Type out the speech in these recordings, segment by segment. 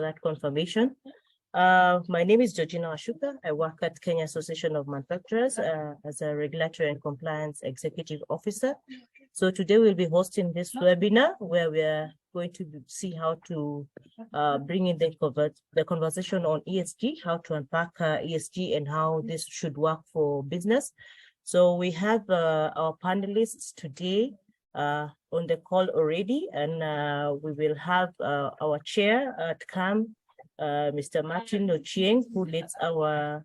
that confirmation. My name is Georgina Ashuka. I work at Kenya Association of Manufacturers as a Regulatory and Compliance Executive Officer. So today we'll be hosting this webinar where we are going to see how to bring in the conversation on ESG, how to unpack ESG and how this should work for business. So we have our panelists today on the call already, and we will have our chair at CAM, Mr. Martin Ochieng, who leads our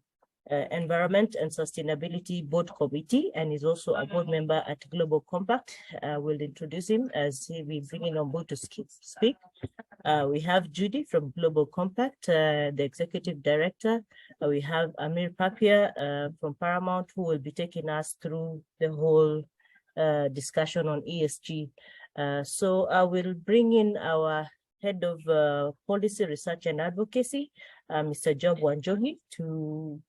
Environment and Sustainability Board Committee and is also a board member at Global Compact. We'll introduce him as we bring him on board to speak. We have Judy from Global Compact, the Executive Director. We have Amir Papia from Paramount, who will be taking us through the whole discussion on ESG. So I will bring in our Head of Policy Research and Advocacy, Mr. Job Wanjohi, to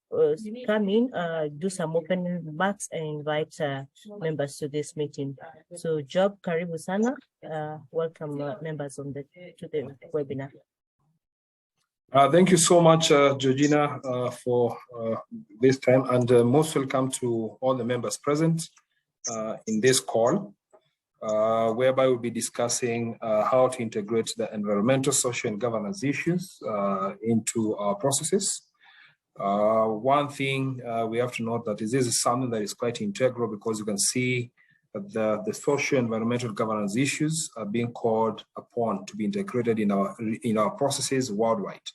come in, do some opening remarks and invite members to this meeting. So Job, karibu sana. Welcome members on to the webinar. Thank you so much, Georgina, for this time, and most welcome to all the members present in this call, whereby we'll be discussing how to integrate the environmental, social, and governance issues into our processes. One thing we have to note that this is something that is quite integral, because you can see that the social environmental governance issues are being called upon to be integrated in our processes worldwide.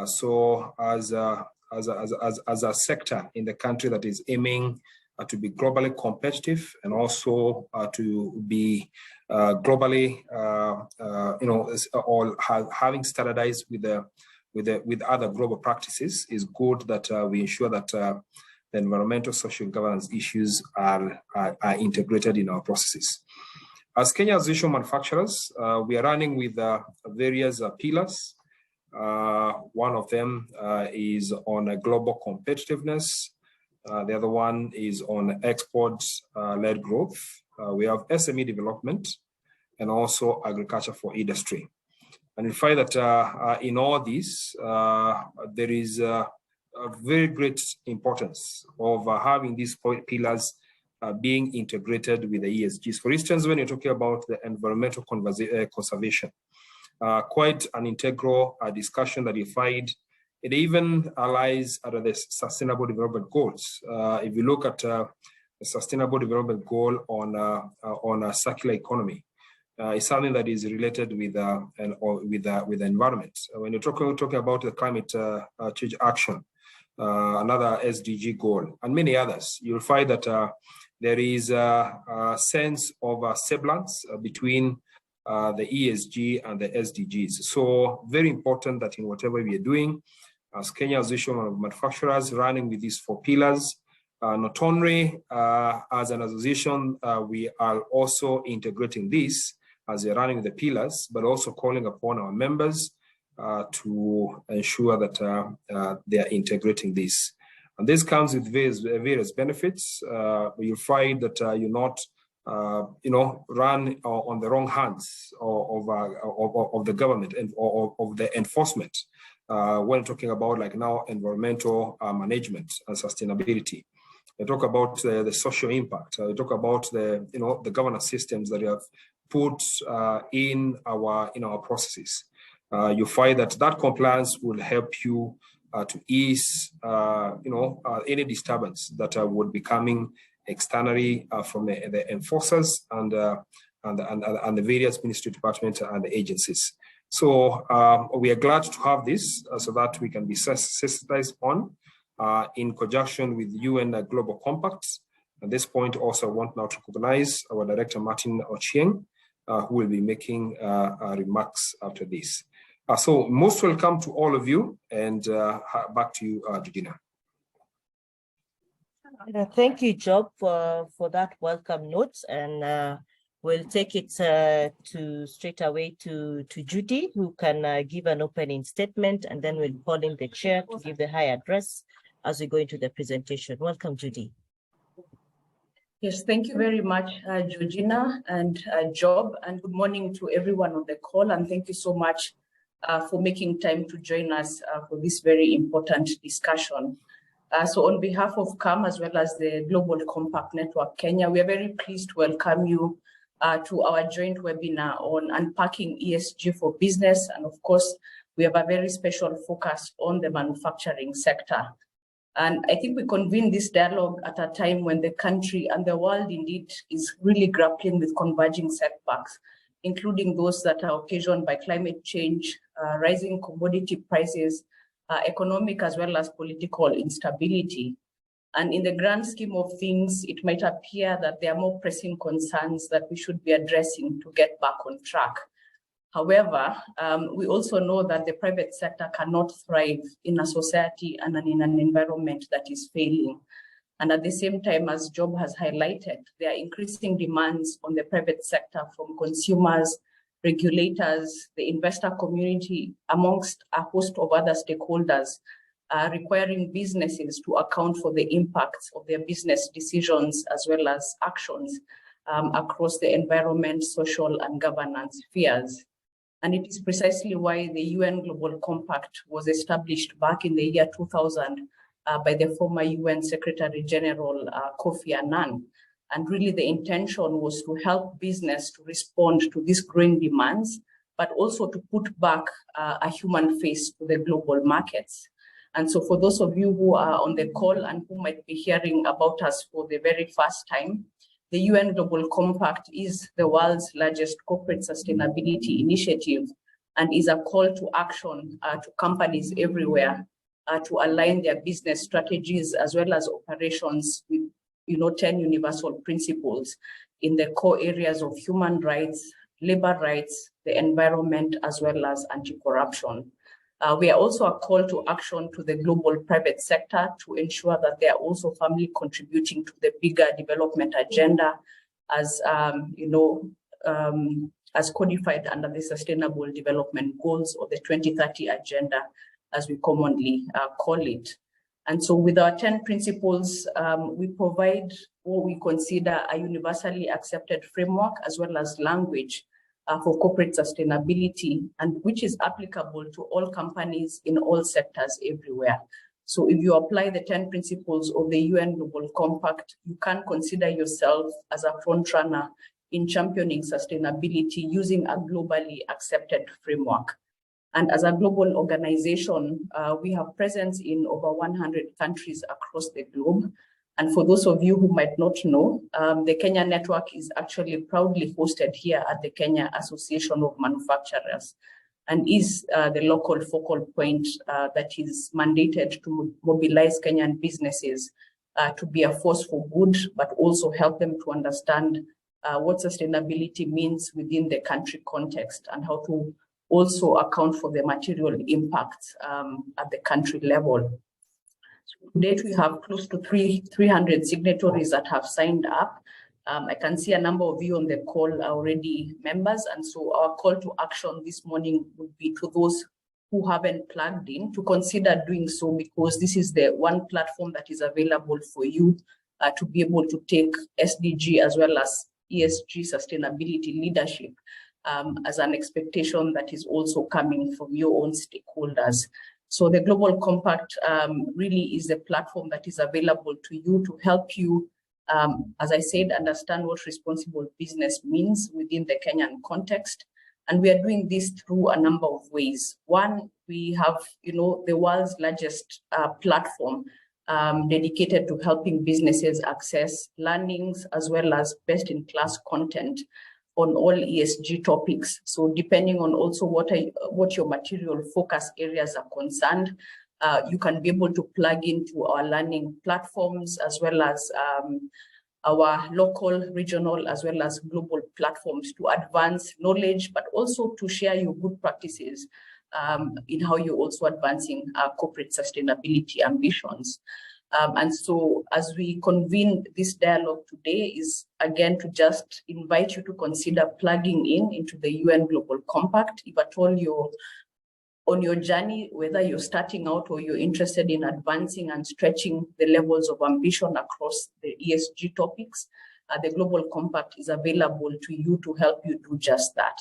So as a sector in the country that is aiming to be globally competitive and also to be globally, all having standardized with other global practices, is good that we ensure that the environmental, social, and governance issues are integrated in our processes. As Kenya Association of Manufacturers, we are running with various pillars. One of them is on global competitiveness. The other one is on export-led growth. We have SME development and also agriculture for industry. And we find that in all these, there is a very great importance of having these pillars being integrated with the ESGs. For instance, when you're talking about the environmental conservation, quite an integral discussion that you find. It even lies under the Sustainable Development Goals. If you look at the Sustainable Development Goal on a circular economy, it's something that is related with the environment. When you're talking about the climate change action, another SDG goal, and many others, you'll find that there is a sense of semblance between the ESG and the SDGs. So very important that in whatever we are doing, as Kenya Association of Manufacturers, running with these 4 pillars, not only as an association, we are also integrating this as we are running the pillars, but also calling upon our members to ensure that they are integrating this. And this comes with various benefits. You'll find that you're not run on the wrong hands of the government and of the enforcement when talking about, like now, environmental management and sustainability. We talk about the social impact. We talk about the governance systems that we have put in our processes. You find that compliance will help you to ease any disturbance that would be coming externally from the enforcers and the various ministry departments and the agencies. So we are glad to have this so that we can be sensitized on in conjunction with UN Global Compacts. At this point, also I want now to recognize our Director Martin Ochieng, who will be making remarks after this. So most welcome to all of you, and back to you, Georgina. Thank you, Job, for that welcome note, and we'll take it straight away to Judy, who can give an opening statement, and then we'll call in the chair to give the high address as we go into the presentation. Welcome, Judy. Yes, thank you very much, Georgina and Job, and good morning to everyone on the call, and thank you so much for making time to join us for this very important discussion. So on behalf of CAM as well as the Global Compact Network Kenya, we are very pleased to welcome you to our joint webinar on unpacking ESG for business. And of course, we have a very special focus on the manufacturing sector. And I think we convene this dialogue at a time when the country and the world indeed is really grappling with converging setbacks, including those that are occasioned by climate change, rising commodity prices, economic as well as political instability. And in the grand scheme of things, it might appear that there are more pressing concerns that we should be addressing to get back on track. However, we also know that the private sector cannot thrive in a society and in an environment that is failing. And at the same time, as Job has highlighted, there are increasing demands on the private sector from consumers, regulators, the investor community, amongst a host of other stakeholders, requiring businesses to account for the impacts of their business decisions as well as actions across the environment, social, and governance spheres. And it is precisely why the UN Global Compact was established back in the year 2000 by the former UN Secretary General Kofi Annan. And really the intention was to help business to respond to these growing demands, but also to put back a human face to the global markets. And so for those of you who are on the call and who might be hearing about us for the very first time, the UN Global Compact is the world's largest corporate sustainability initiative and is a call to action to companies everywhere to align their business strategies as well as operations with 10 universal principles in the core areas of human rights, labor rights, the environment, as well as anti-corruption. We are also a call to action to the global private sector to ensure that they are also firmly contributing to the bigger development agenda as, as codified under the Sustainable Development Goals or the 2030 Agenda, as we commonly call it. And so with our 10 principles, we provide what we consider a universally accepted framework as well as language for corporate sustainability, and which is applicable to all companies in all sectors everywhere. So if you apply the 10 principles of the UN Global Compact, you can consider yourself as a front runner in championing sustainability using a globally accepted framework. And as a global organization, we have presence in over 100 countries across the globe. And for those of you who might not know, the Kenya network is actually proudly hosted here at the Kenya Association of Manufacturers and is the local focal point that is mandated to mobilize Kenyan businesses to be a force for good, but also help them to understand what sustainability means within the country context and how to also account for the material impacts at the country level. To date, we have close to 300 signatories that have signed up. I can see a number of you on the call are already members. And so our call to action this morning would be to those who haven't plugged in to consider doing so, because this is the one platform that is available for you to be able to take SDG as well as ESG sustainability leadership as an expectation that is also coming from your own stakeholders. So the Global Compact really is a platform that is available to you to help you, as I said, understand what responsible business means within the Kenyan context. And we are doing this through a number of ways. One, we have, the world's largest platform dedicated to helping businesses access learnings as well as best-in-class content on all ESG topics. So depending on also what your material focus areas are concerned, you can be able to plug into our learning platforms as well as our local, regional, as well as global platforms to advance knowledge, but also to share your good practices in how you're also advancing corporate sustainability ambitions. And so as we convene this dialogue today is again to just invite you to consider plugging into the UN Global Compact. If at all you're on your journey, whether you're starting out or you're interested in advancing and stretching the levels of ambition across the ESG topics, the Global Compact is available to you to help you do just that.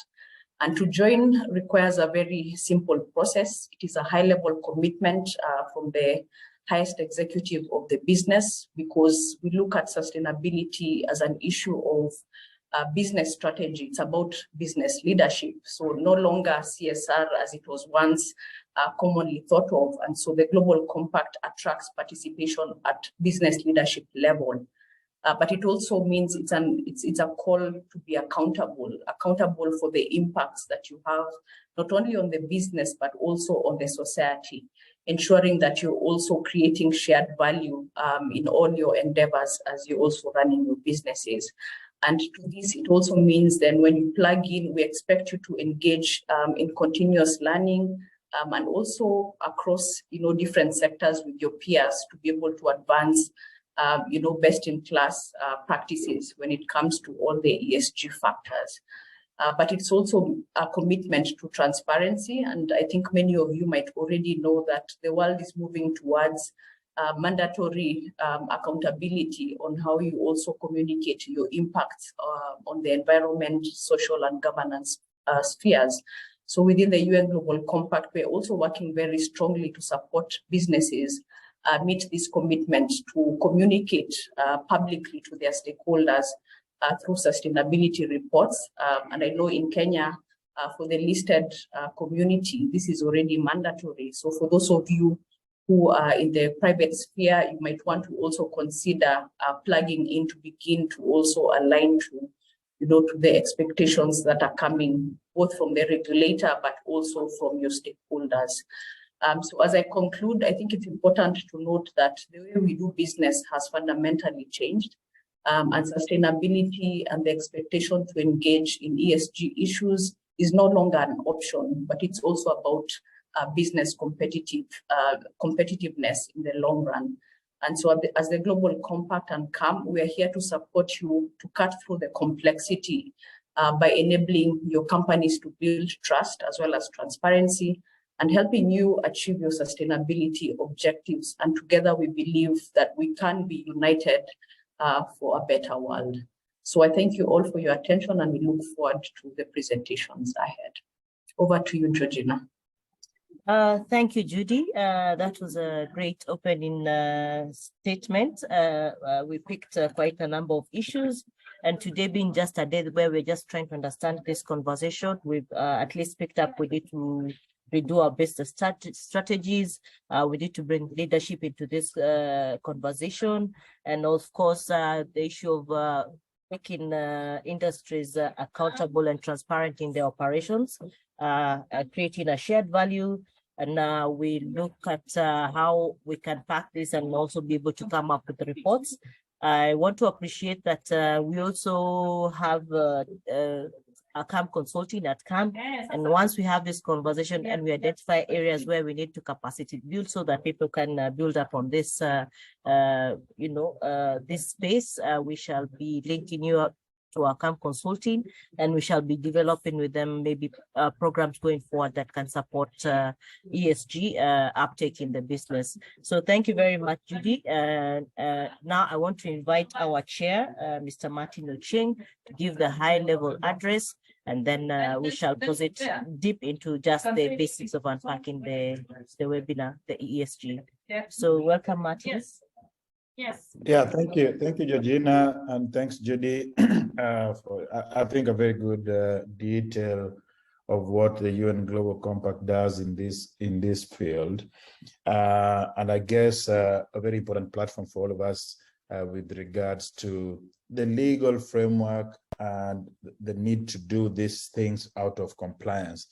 And to join requires a very simple process. It is a high-level commitment from the highest executive of the business, because we look at sustainability as an issue of business strategy. It's about business leadership. So no longer CSR as it was once commonly thought of. And so the Global Compact attracts participation at business leadership level. But it also means it's a call to be accountable for the impacts that you have, not only on the business, but also on the society, ensuring that you're also creating shared value in all your endeavors as you're also running your businesses. And to this, it also means then when you plug in, we expect you to engage in continuous learning and also across, different sectors with your peers to be able to advance best-in-class practices when it comes to all the ESG factors. But it's also a commitment to transparency. And I think many of you might already know that the world is moving towards mandatory accountability on how you also communicate your impacts on the environment, social and governance spheres. So within the UN Global Compact, we're also working very strongly to support businesses meet this commitment to communicate publicly to their stakeholders through sustainability reports. And I know in Kenya, for the listed community, this is already mandatory. So for those of you who are in the private sphere, you might want to also consider plugging in to begin to also align to, to the expectations that are coming both from the regulator, but also from your stakeholders. So as I conclude, I think it's important to note that the way we do business has fundamentally changed, and sustainability and the expectation to engage in ESG issues is no longer an option, but it's also about business competitiveness in the long run. And so as the Global Compact and CAM, we are here to support you to cut through the complexity by enabling your companies to build trust as well as transparency, and helping you achieve your sustainability objectives. And together we believe that we can be united for a better world. So I thank you all for your attention, and we look forward to the presentations ahead. Over to you, Georgina. Thank you, Judy. That was a great opening statement. We picked quite a number of issues, and today being just a day where we're just trying to understand this conversation, we've at least picked up we need to redo our business strategies. We need to bring leadership into this conversation, and of course, the issue of making industries accountable and transparent in their operations, creating a shared value. And we look at how we can pack this and also be able to come up with the reports. I want to appreciate that we also have a CAM consulting at CAM. And once we have this conversation and we identify areas where we need to capacity build so that people can build up on this, this space, we shall be linking you up to our CAM consulting, and we shall be developing with them maybe programs going forward that can support ESG uptake in the business. So thank you very much, Judy. Now I want to invite our chair, Mr. Martin Ocheng, to give the high-level address, and then we shall proceed deep into just the basics of unpacking the webinar, the ESG. So welcome, Martin. Yes. Yeah, thank you, Georgina, and thanks, Judy, for I think a very good detail of what the UN Global Compact does in this field, and I guess a very important platform for all of us with regards to the legal framework and the need to do these things out of compliance.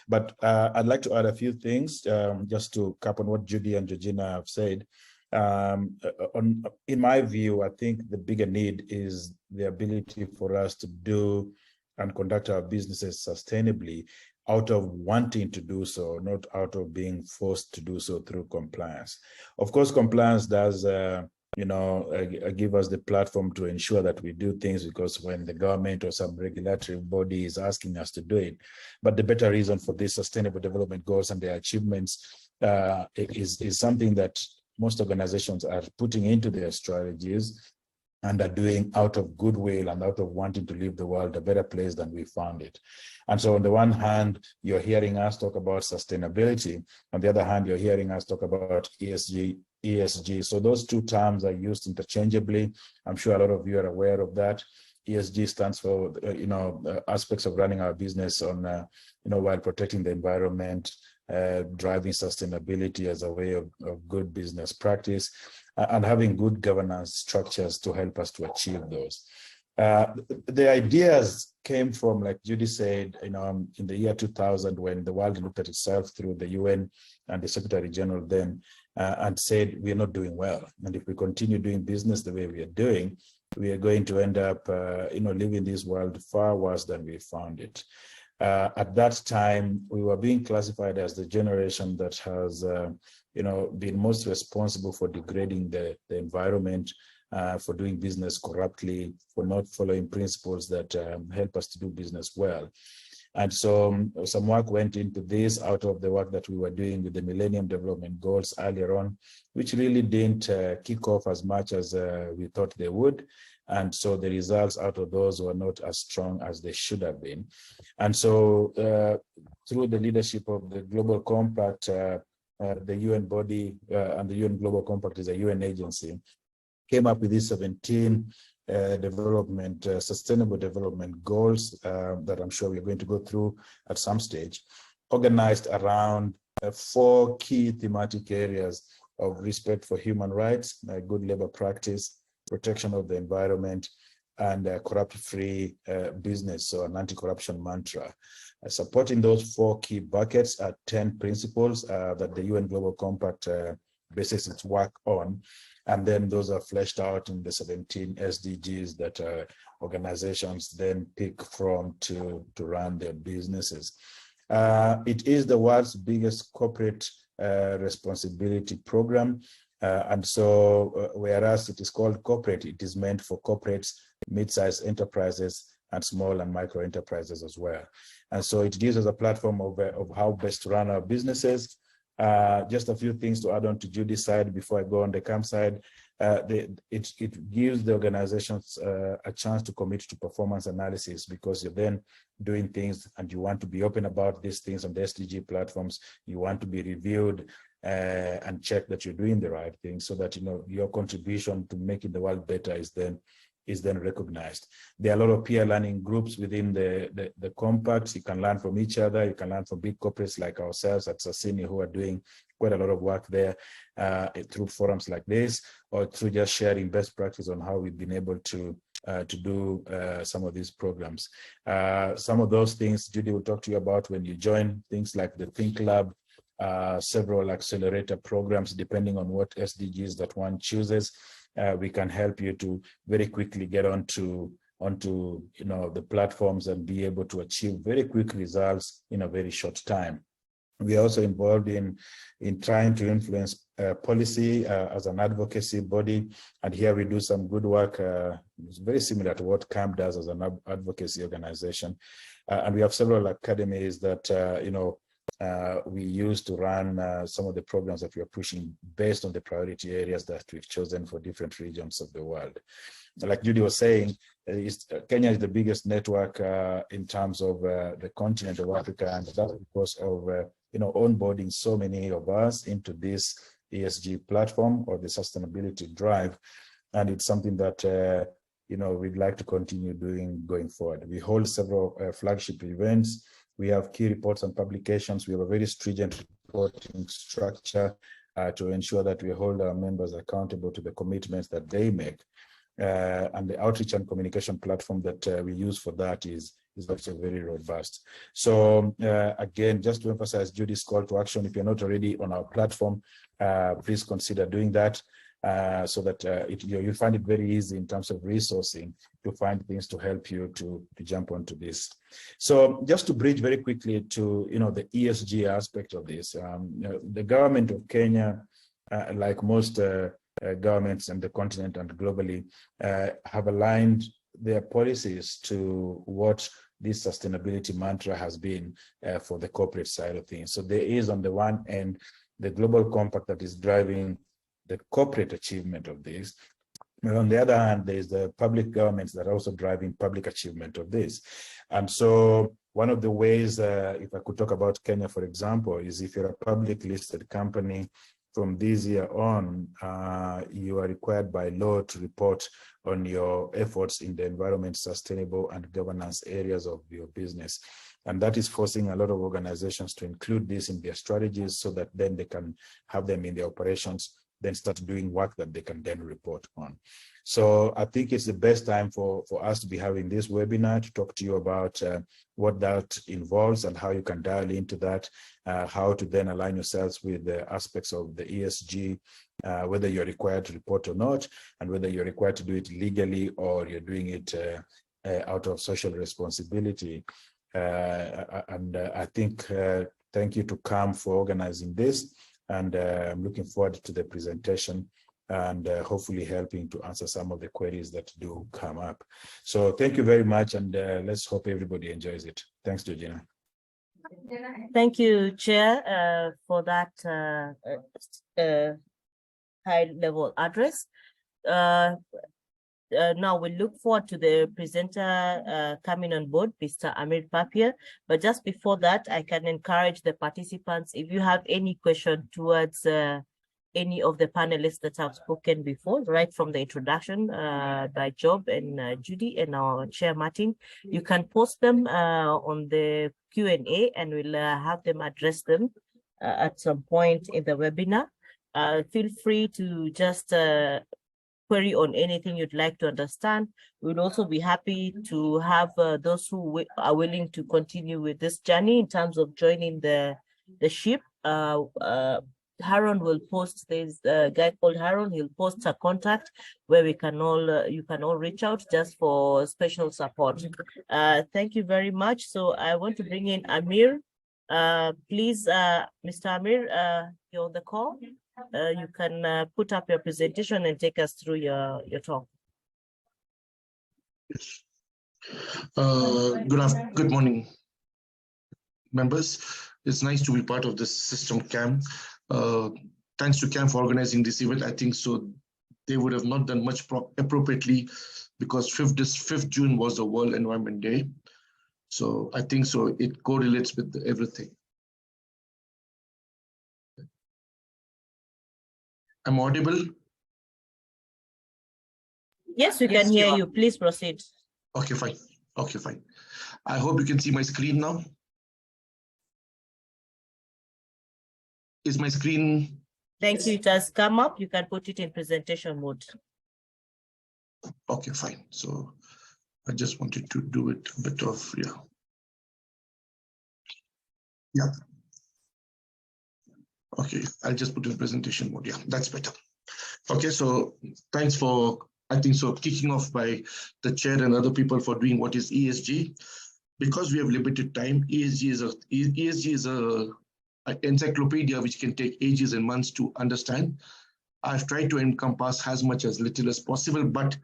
But I'd like to add a few things just to cap on what Judy and Georgina have said. In my view, I think the bigger need is the ability for us to do and conduct our businesses sustainably out of wanting to do so, not out of being forced to do so through compliance. Of course, compliance does, give us the platform to ensure that we do things, because when the government or some regulatory body is asking us to do it. But the better reason for these sustainable development goals and their achievements is something that most organizations are putting into their strategies, and are doing out of goodwill and out of wanting to leave the world a better place than we found it. And so on the one hand, you're hearing us talk about sustainability. On the other hand, you're hearing us talk about ESG. So those two terms are used interchangeably. I'm sure a lot of you are aware of that. ESG stands for, aspects of running our business on, while protecting the environment, driving sustainability as a way of good business practice, and having good governance structures to help us to achieve those. The ideas came from, like Judy said, in the year 2000, when the world looked at itself through the UN and the Secretary General then, and said, we're not doing well. And if we continue doing business the way we are doing, we are going to end up, living this world far worse than we found it. At that time, we were being classified as the generation that has, been most responsible for degrading the environment, for doing business corruptly, for not following principles that help us to do business well. And so some work went into this out of the work that we were doing with the Millennium Development Goals earlier on, which really didn't kick off as much as we thought they would. And so the results out of those were not as strong as they should have been. And so through the leadership of the Global Compact, the UN body, and the UN Global Compact is a UN agency, came up with these 17 sustainable development goals that I'm sure we're going to go through at some stage, organized around 4 key thematic areas of respect for human rights, good labor practice, protection of the environment, and corrupt-free business, so an anti-corruption mantra. Supporting those 4 key buckets are 10 principles that the UN Global Compact bases its work on. And then those are fleshed out in the 17 SDGs that organizations then pick from to run their businesses. It is the world's biggest corporate responsibility program. And so whereas it is called corporate, it is meant for corporates, mid-sized enterprises, and small and micro enterprises as well. And so it gives us a platform of how best to run our businesses. Just a few things to add on to Judy's side before I go on the CAMP side. It gives the organizations a chance to commit to performance analysis, because you're then doing things and you want to be open about these things on the SDG platforms. You want to be reviewed and check that you're doing the right thing, so that your contribution to making the world better is then recognized. There are a lot of peer learning groups within the compacts. You can learn from each other. You can learn from big corporates like ourselves at Sassini, who are doing quite a lot of work there through forums like this, or through just sharing best practice on how we've been able to do some of these programs. Some of those things Judy will talk to you about when you join, things like the Think Lab, several accelerator programs, depending on what SDGs that one chooses. We can help you to very quickly get onto the platforms and be able to achieve very quick results in a very short time. We are also involved in trying to influence policy as an advocacy body, and here we do some good work. It's very similar to what CAMP does as an advocacy organization, and we have several academies that we use to run some of the programs that we are pushing based on the priority areas that we've chosen for different regions of the world. Like Judy was saying, Kenya is the biggest network in terms of the continent of Africa, and that's because of onboarding so many of us into this ESG platform or the sustainability drive, and it's something that we'd like to continue doing going forward. We hold several flagship events. We have key reports and publications. We have a very stringent reporting structure to ensure that we hold our members accountable to the commitments that they make. And the outreach and communication platform that we use for that is also very robust. So again, just to emphasize Judy's call to action, if you're not already on our platform, please consider doing that. So that you find it very easy in terms of resourcing to find things to help you to jump onto this. So just to bridge very quickly to the ESG aspect of this, the government of Kenya, like most governments on the continent and globally, have aligned their policies to what this sustainability mantra has been for the corporate side of things. So there is, on the one end, the Global Compact that is driving the corporate achievement of this. But on the other hand, there's the public governments that are also driving public achievement of this. And so one of the ways, if I could talk about Kenya, for example, is if you're a public listed company, from this year on, you are required by law to report on your efforts in the environment, sustainable and governance areas of your business. And that is forcing a lot of organizations to include this in their strategies so that then they can have them in their operations, then start doing work that they can then report on. So I think it's the best time for us to be having this webinar to talk to you about what that involves and how you can dial into that, how to then align yourselves with the aspects of the ESG, whether you're required to report or not, and whether you're required to do it legally or you're doing it out of social responsibility. I think thank you to CAM for organizing this, and I'm looking forward to the presentation and hopefully helping to answer some of the queries that do come up. So thank you very much, and let's hope everybody enjoys it. Thanks, Georgina. Thank you, Chair, for that high-level address. Now we look forward to the presenter coming on board, Mr. Amir Papier. But just before that, I can encourage the participants, if you have any question towards any of the panelists that have spoken before, right from the introduction by Job and Judy and our Chair Martin, you can post them on the Q&A and we'll have them address them at some point in the webinar. Feel free to just query on anything you'd like to understand. We'd also be happy to have those who are willing to continue with this journey in terms of joining the ship. Haron will post, there's a guy called Haron, he'll post a contact where we can all, you can all reach out just for special support. Thank you very much. So I want to bring in Amir. Please, Mr. Amir, you're on the call. You can put up your presentation and take us through your talk. Yes. Good morning, members. It's nice to be part of this system, CAM. Thanks to CAM for organizing this event. I think so they would have not done much appropriately because 5th June was the World Environment Day. So I think so it correlates with everything. I'm audible? Yes, we can hear you. Please proceed. Okay, fine. Okay, fine. I hope you can see my screen now. Is my screen? Thank you. It has come up. You can put it in presentation mode. Okay, fine. So I just wanted to do it a bit of, yeah. Okay, I'll just put in presentation mode. Yeah, that's better. Okay, so thanks for, I think so, kicking off by the chair and other people for doing what is ESG. Because we have limited time, ESG is an encyclopedia which can take ages and months to understand. I've tried to encompass as much as little as possible, but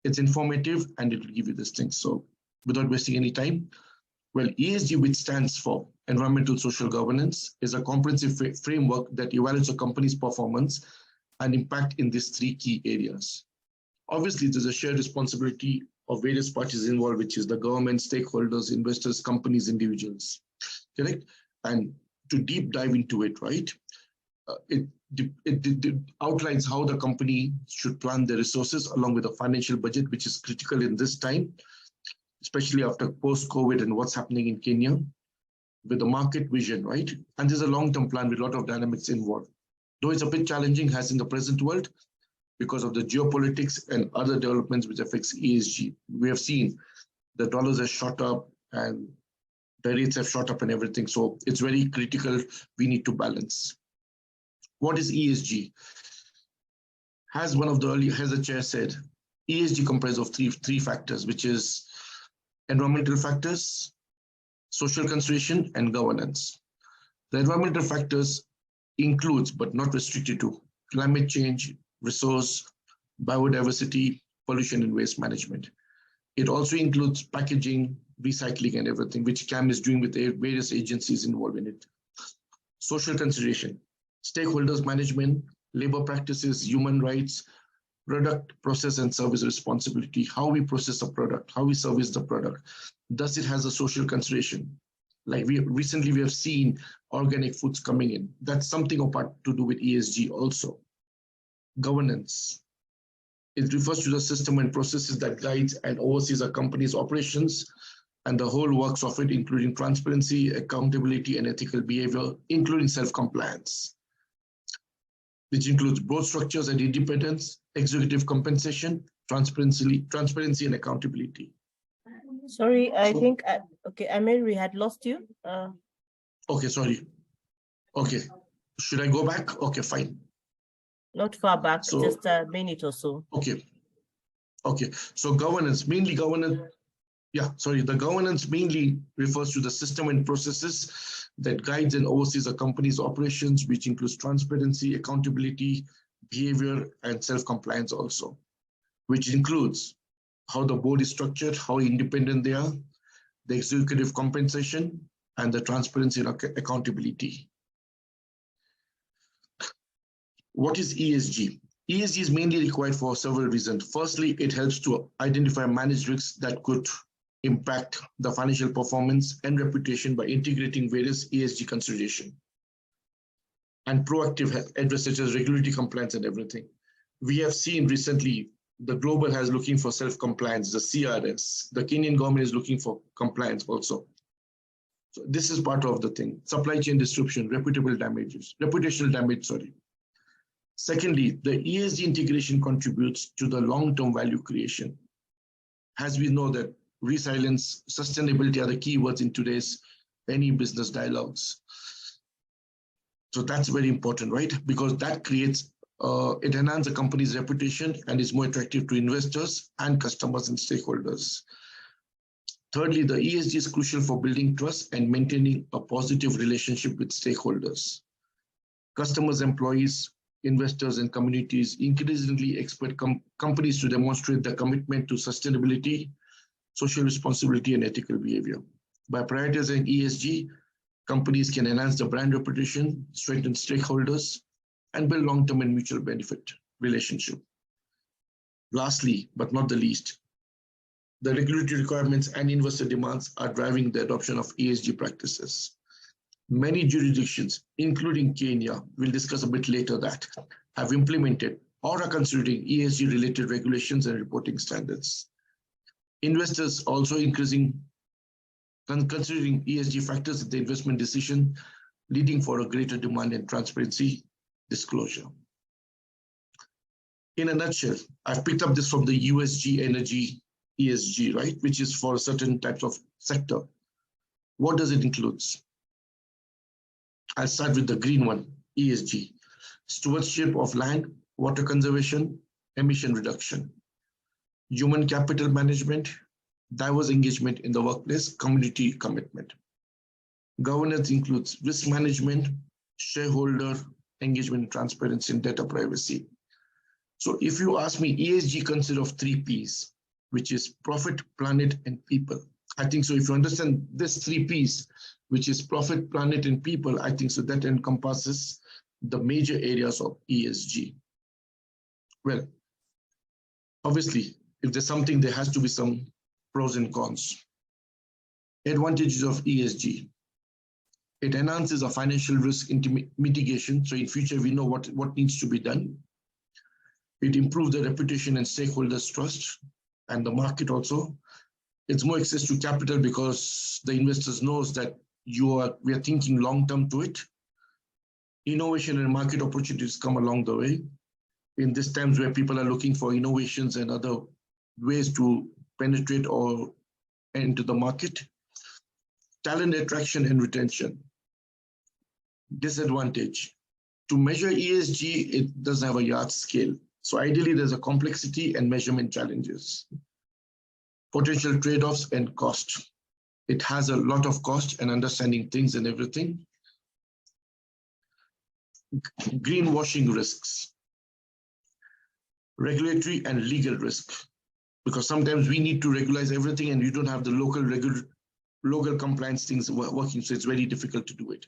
it's informative and it will give you this thing. So without wasting any time, well, ESG, which stands for Environmental Social Governance, is a comprehensive framework that evaluates a company's performance and impact in these 3 key areas. Obviously, there's a shared responsibility of various parties involved, which is the government, stakeholders, investors, companies, individuals, correct? And to deep dive into it, right? It outlines how the company should plan their resources along with a financial budget, which is critical in this time, especially after post-COVID and what's happening in Kenya, with the market vision, right? And there's a long-term plan with a lot of dynamics involved. Though it's a bit challenging as in the present world because of the geopolitics and other developments which affects ESG. We have seen the dollars have shot up and the rates have shot up and everything. So it's very critical. We need to balance. What is ESG? As the chair said, ESG comprises of three factors, which is environmental factors, social consideration, and governance. The environmental factors includes, but not restricted to, climate change, resource, biodiversity, pollution, and waste management. It also includes packaging, recycling, and everything, which CAM is doing with various agencies involved in it. Social consideration, stakeholders management, labor practices, human rights, product, process, and service responsibility, how we process a product, how we service the product. Does it has a social consideration? Like recently we have seen organic foods coming in. That's something apart to do with ESG also. Governance. It refers to the system and processes that guides and oversees a company's operations and the whole works of it, including transparency, accountability, and ethical behavior, including self-compliance, which includes board structures and independence, executive compensation, transparency, and accountability. Sorry, I think, okay, Amir, we had lost you. Okay, sorry. Okay, should I go back? Okay, fine. Not far back, So, just a minute or so. Okay. Okay, so governance, mainly governance. Yeah, sorry, the governance mainly refers to the system and processes that guides and oversees a company's operations, which includes transparency, accountability, behavior, and self-compliance also, which includes how the board is structured, how independent they are, the executive compensation, and the transparency and accountability. What is ESG? ESG is mainly required for several reasons. Firstly, it helps to identify and manage risks that could impact the financial performance and reputation by integrating various ESG considerations and proactive address such as regulatory compliance and everything. We have seen recently the global has looking for self-compliance, the CRS. The Kenyan government is looking for compliance also. So this is part of the thing. Supply chain disruption, reputational damage, sorry. Secondly, the ESG integration contributes to the long-term value creation. As we know that resilience, sustainability are the keywords in today's any business dialogues. So that's very important, right? Because that creates, it enhances a company's reputation and is more attractive to investors and customers and stakeholders. Thirdly, the ESG is crucial for building trust and maintaining a positive relationship with stakeholders. Customers, employees, investors, and communities increasingly expect companies to demonstrate their commitment to sustainability, social responsibility, and ethical behavior. By prioritizing ESG, companies can enhance their brand reputation, strengthen stakeholders, and build long-term and mutual benefit relationship. Lastly, but not the least, the regulatory requirements and investor demands are driving the adoption of ESG practices. Many jurisdictions, including Kenya, we'll discuss a bit later that, have implemented or are considering ESG-related regulations and reporting standards. Investors also considering ESG factors in the investment decision, leading for a greater demand and transparency disclosure. In a nutshell, I've picked up this from the USG Energy ESG, right, which is for certain types of sector. What does it include? I'll start with the green one, ESG. Stewardship of land, water conservation, emission reduction. Human capital management, diverse engagement in the workplace, community commitment. Governance includes risk management, shareholder engagement, transparency, and data privacy. So if you ask me, ESG consists of 3 Ps, which is profit, planet, and people. I think so if you understand this 3 Ps, which is profit, planet, and people, I think so that encompasses the major areas of ESG. Well, obviously, if there's something, there has to be some pros and cons. Advantages of ESG. It enhances our financial risk mitigation. So in future, we know what needs to be done. It improves the reputation and stakeholders' trust and the market also. It's more access to capital because the investors knows that we are thinking long-term to it. Innovation and market opportunities come along the way. In these times where people are looking for innovations and other ways to penetrate or into the market. Talent attraction and retention. Disadvantage. To measure ESG, it doesn't have a yard scale. So ideally, there's a complexity and measurement challenges. Potential trade-offs and cost. It has a lot of cost and understanding things and everything. Greenwashing risks. Regulatory and legal risk. Because sometimes we need to regularize everything and you don't have the local compliance things working, so it's very difficult to do it.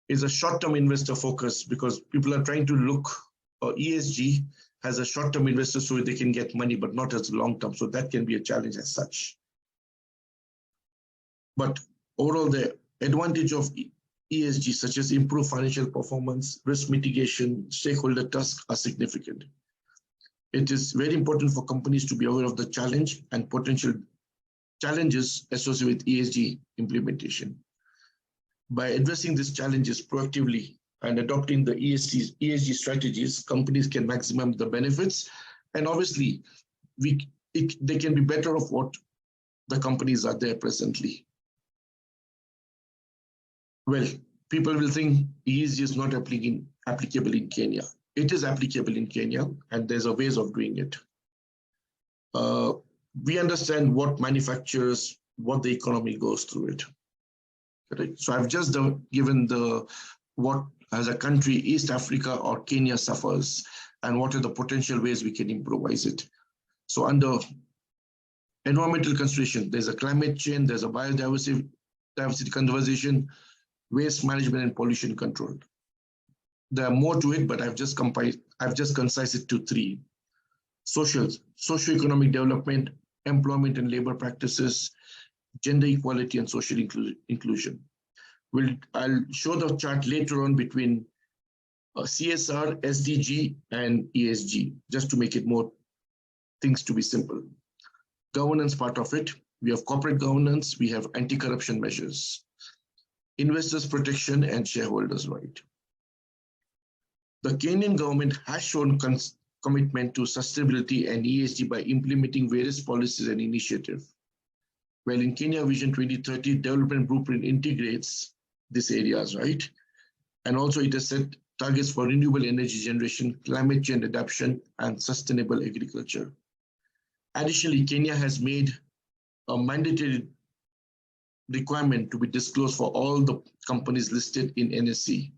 It's a short-term investor focus because people are trying to look for ESG as a short-term investor so they can get money, but not as long-term. So that can be a challenge as such. But overall, the advantage of ESG, such as improved financial performance, risk mitigation, stakeholder trust, are significant. It is very important for companies to be aware of the challenge and potential challenges associated with ESG implementation. By addressing these challenges proactively and adopting the ESG strategies, companies can maximize the benefits, and obviously they can be better off what the companies are there presently. Well, people will think ESG is not applicable in Kenya. It is applicable in Kenya, and there's a ways of doing it. We understand what manufacturers, what the economy goes through it. Correct? So I've just given what as a country East Africa or Kenya suffers, and what are the potential ways we can improvise it. So under environmental consideration, there's a climate change, there's a biodiversity conservation, waste management, and pollution control. There are more to it, but I've just concised it to three: socio-economic development, employment and labor practices, gender equality, and social inclusion. I'll show the chart later on between CSR, SDG, and ESG, just to make it more things to be simple. Governance part of it, we have corporate governance, we have anti-corruption measures, investors protection, and shareholders' right. The Kenyan government has shown commitment to sustainability and ESG by implementing various policies and initiatives. Well, in Kenya Vision 2030, Development Blueprint integrates these areas, right? And also it has set targets for renewable energy generation, climate change adaptation, and sustainable agriculture. Additionally, Kenya has made a mandatory requirement to be disclosed for all the companies listed in NSE.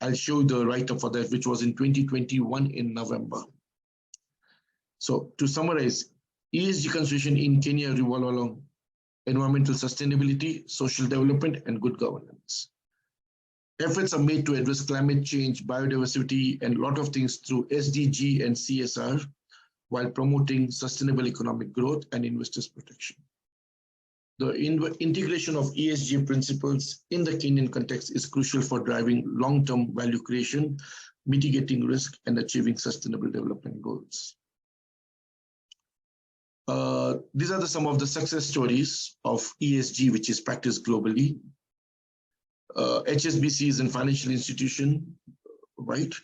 I'll show the write-up for that, which was in 2021 in November. So to summarize, ESG consideration in Kenya revolve along environmental sustainability, social development, and good governance. Efforts are made to address climate change, biodiversity, and a lot of things through SDG and CSR, while promoting sustainable economic growth and investors' protection. The integration of ESG principles in the Kenyan context is crucial for driving long-term value creation, mitigating risk, and achieving sustainable development goals. These are some of the success stories of ESG, which is practiced globally. HSBC is a financial institution, right?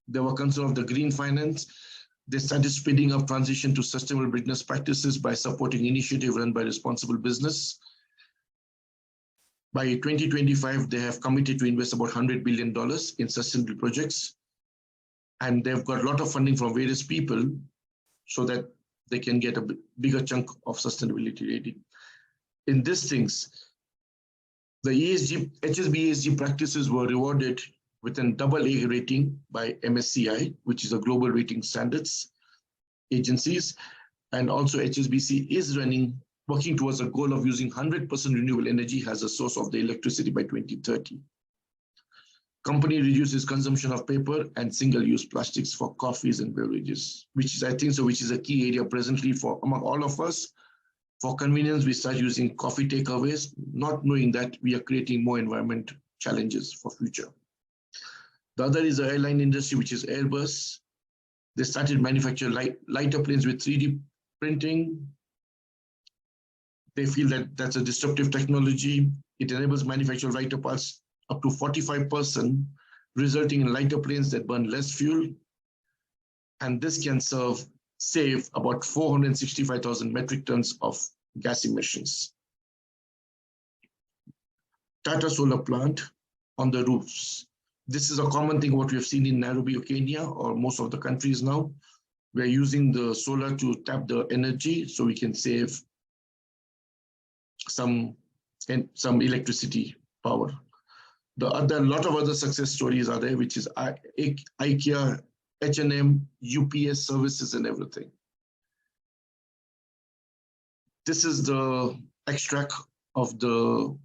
They were concerned of the green finance. They started speeding up transition to sustainable business practices by supporting initiatives run by responsible business. By 2025, they have committed to invest about $100 billion in sustainable projects. And they've got a lot of funding from various people so that they can get a bigger chunk of sustainability rating. In these things, the HSBC ESG practices were rewarded with an AA rating by MSCI, which is a global rating standards agencies. And also HSBC is working towards a goal of using 100% renewable energy as a source of the electricity by 2030. Company reduces consumption of paper and single-use plastics for coffees and beverages, which is, I think, which is a key area presently for among all of us. For convenience, we start using coffee takeaways, not knowing that we are creating more environment challenges for future. The other is the airline industry, which is Airbus. They started manufacturing lighter planes with 3D printing. They feel that that's a disruptive technology. It enables manufacture lighter parts up to 45%, resulting in lighter planes that burn less fuel. And this can save about 465,000 metric tons of gas emissions. Tata solar plant on the roofs. This is a common thing what we have seen in Nairobi, Kenya, or most of the countries now. We're using the solar to tap the energy so we can save some electricity power. A lot of other success stories are there, which is IKEA, H&M, UPS services, and everything. This is the extract of the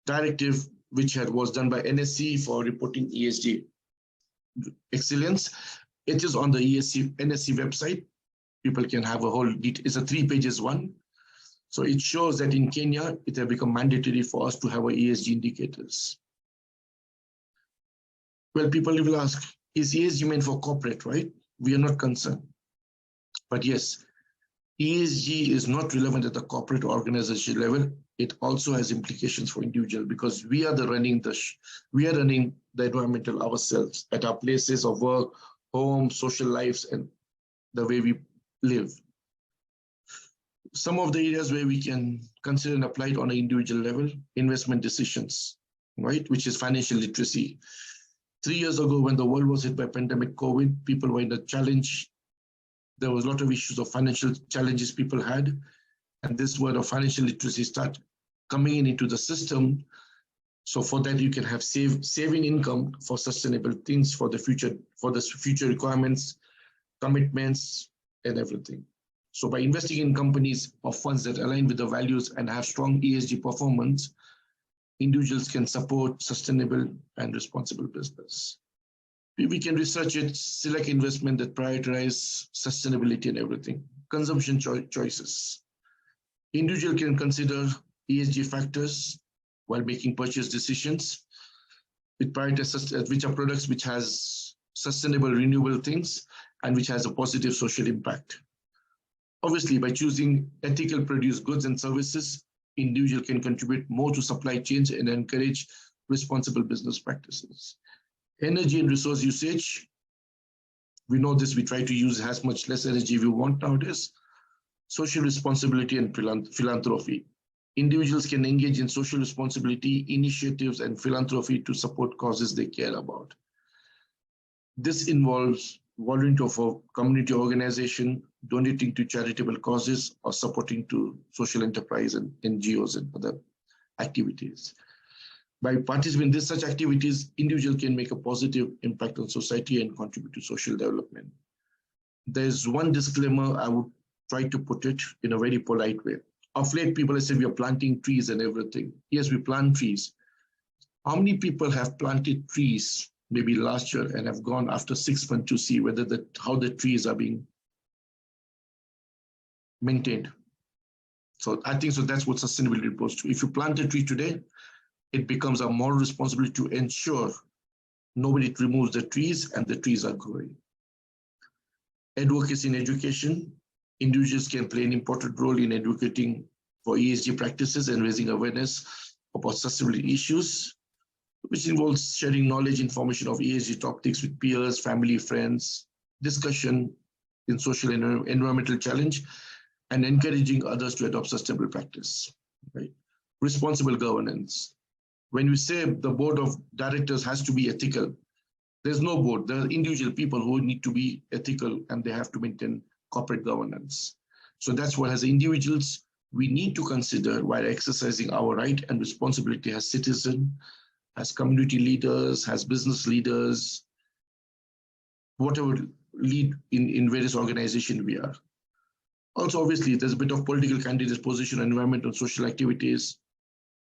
directive which was done by NSE for reporting ESG excellence. It is on the NSE website. People can have a whole, it's a 3 pages one. So it shows that in Kenya, it has become mandatory for us to have our ESG indicators. Well, people will ask, is ESG meant for corporate, right? We are not concerned. But yes, ESG is not relevant at the corporate organization level. It also has implications for individual because we are running the environmental ourselves at our places of work, home, social lives, and the way we live. Some of the areas where we can consider and apply it on an individual level, investment decisions, right? Which is financial literacy. 3 years ago, when the world was hit by pandemic COVID, people were in a challenge. There was a lot of issues of financial challenges people had. And this word of financial literacy start coming into the system. So for that, you can have saving income for sustainable things for the future requirements, commitments, and everything. So by investing in companies or funds that align with the values and have strong ESG performance, individuals can support sustainable and responsible business. We can research it, select investment that prioritize sustainability and everything. Consumption choices. Individual can consider ESG factors while making purchase decisions. It prioritizes which are products which has sustainable, renewable things and which has a positive social impact. Obviously, by choosing ethical produced goods and services, individual can contribute more to supply chains and encourage responsible business practices. Energy and resource usage. We know this, we try to use as much less energy we want nowadays. Social responsibility and philanthropy. Individuals can engage in social responsibility initiatives and philanthropy to support causes they care about. This involves volunteering for community organization, donating to charitable causes, or supporting to social enterprise and NGOs and other activities. By participating in such activities, individuals can make a positive impact on society and contribute to social development. There's one disclaimer I would try to put it in a very polite way. Of late, people have said we are planting trees and everything. Yes, we plant trees. How many people have planted trees maybe last year and have gone after 6 months to see whether how the trees are being maintained? So I think so that's what sustainability goes to. If you plant a tree today, it becomes a moral responsibility to ensure nobody removes the trees and the trees are growing. Advocacy in education. Individuals can play an important role in advocating for ESG practices and raising awareness about sustainability issues, which involves sharing knowledge, information of ESG topics with peers, family, friends, discussion in social and environmental challenge, and encouraging others to adopt sustainable practice. Right? Responsible governance. When we say the board of directors has to be ethical, there's no board. There are individual people who need to be ethical and they have to maintain corporate governance. So that's what, as individuals, we need to consider while exercising our right and responsibility as citizens, as community leaders, as business leaders, whatever lead in various organizations we are. Also, obviously, there's a bit of political candidate position, environmental and social activities,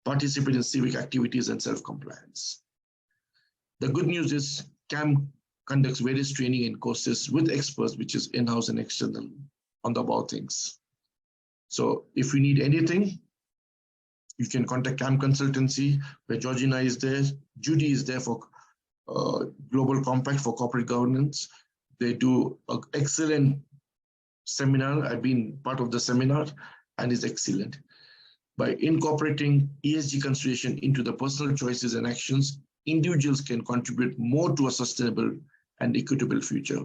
participate in civic activities and self-compliance. The good news is CAM conducts various training and courses with experts, which is in-house and external, on the above things. So if you need anything, you can contact CAM Consultancy, where Georgina is there. Judy is there for Global Compact for corporate governance. They do an excellent seminar. I've been part of the seminar and it's excellent. By incorporating ESG consideration into the personal choices and actions, individuals can contribute more to a sustainable and equitable future.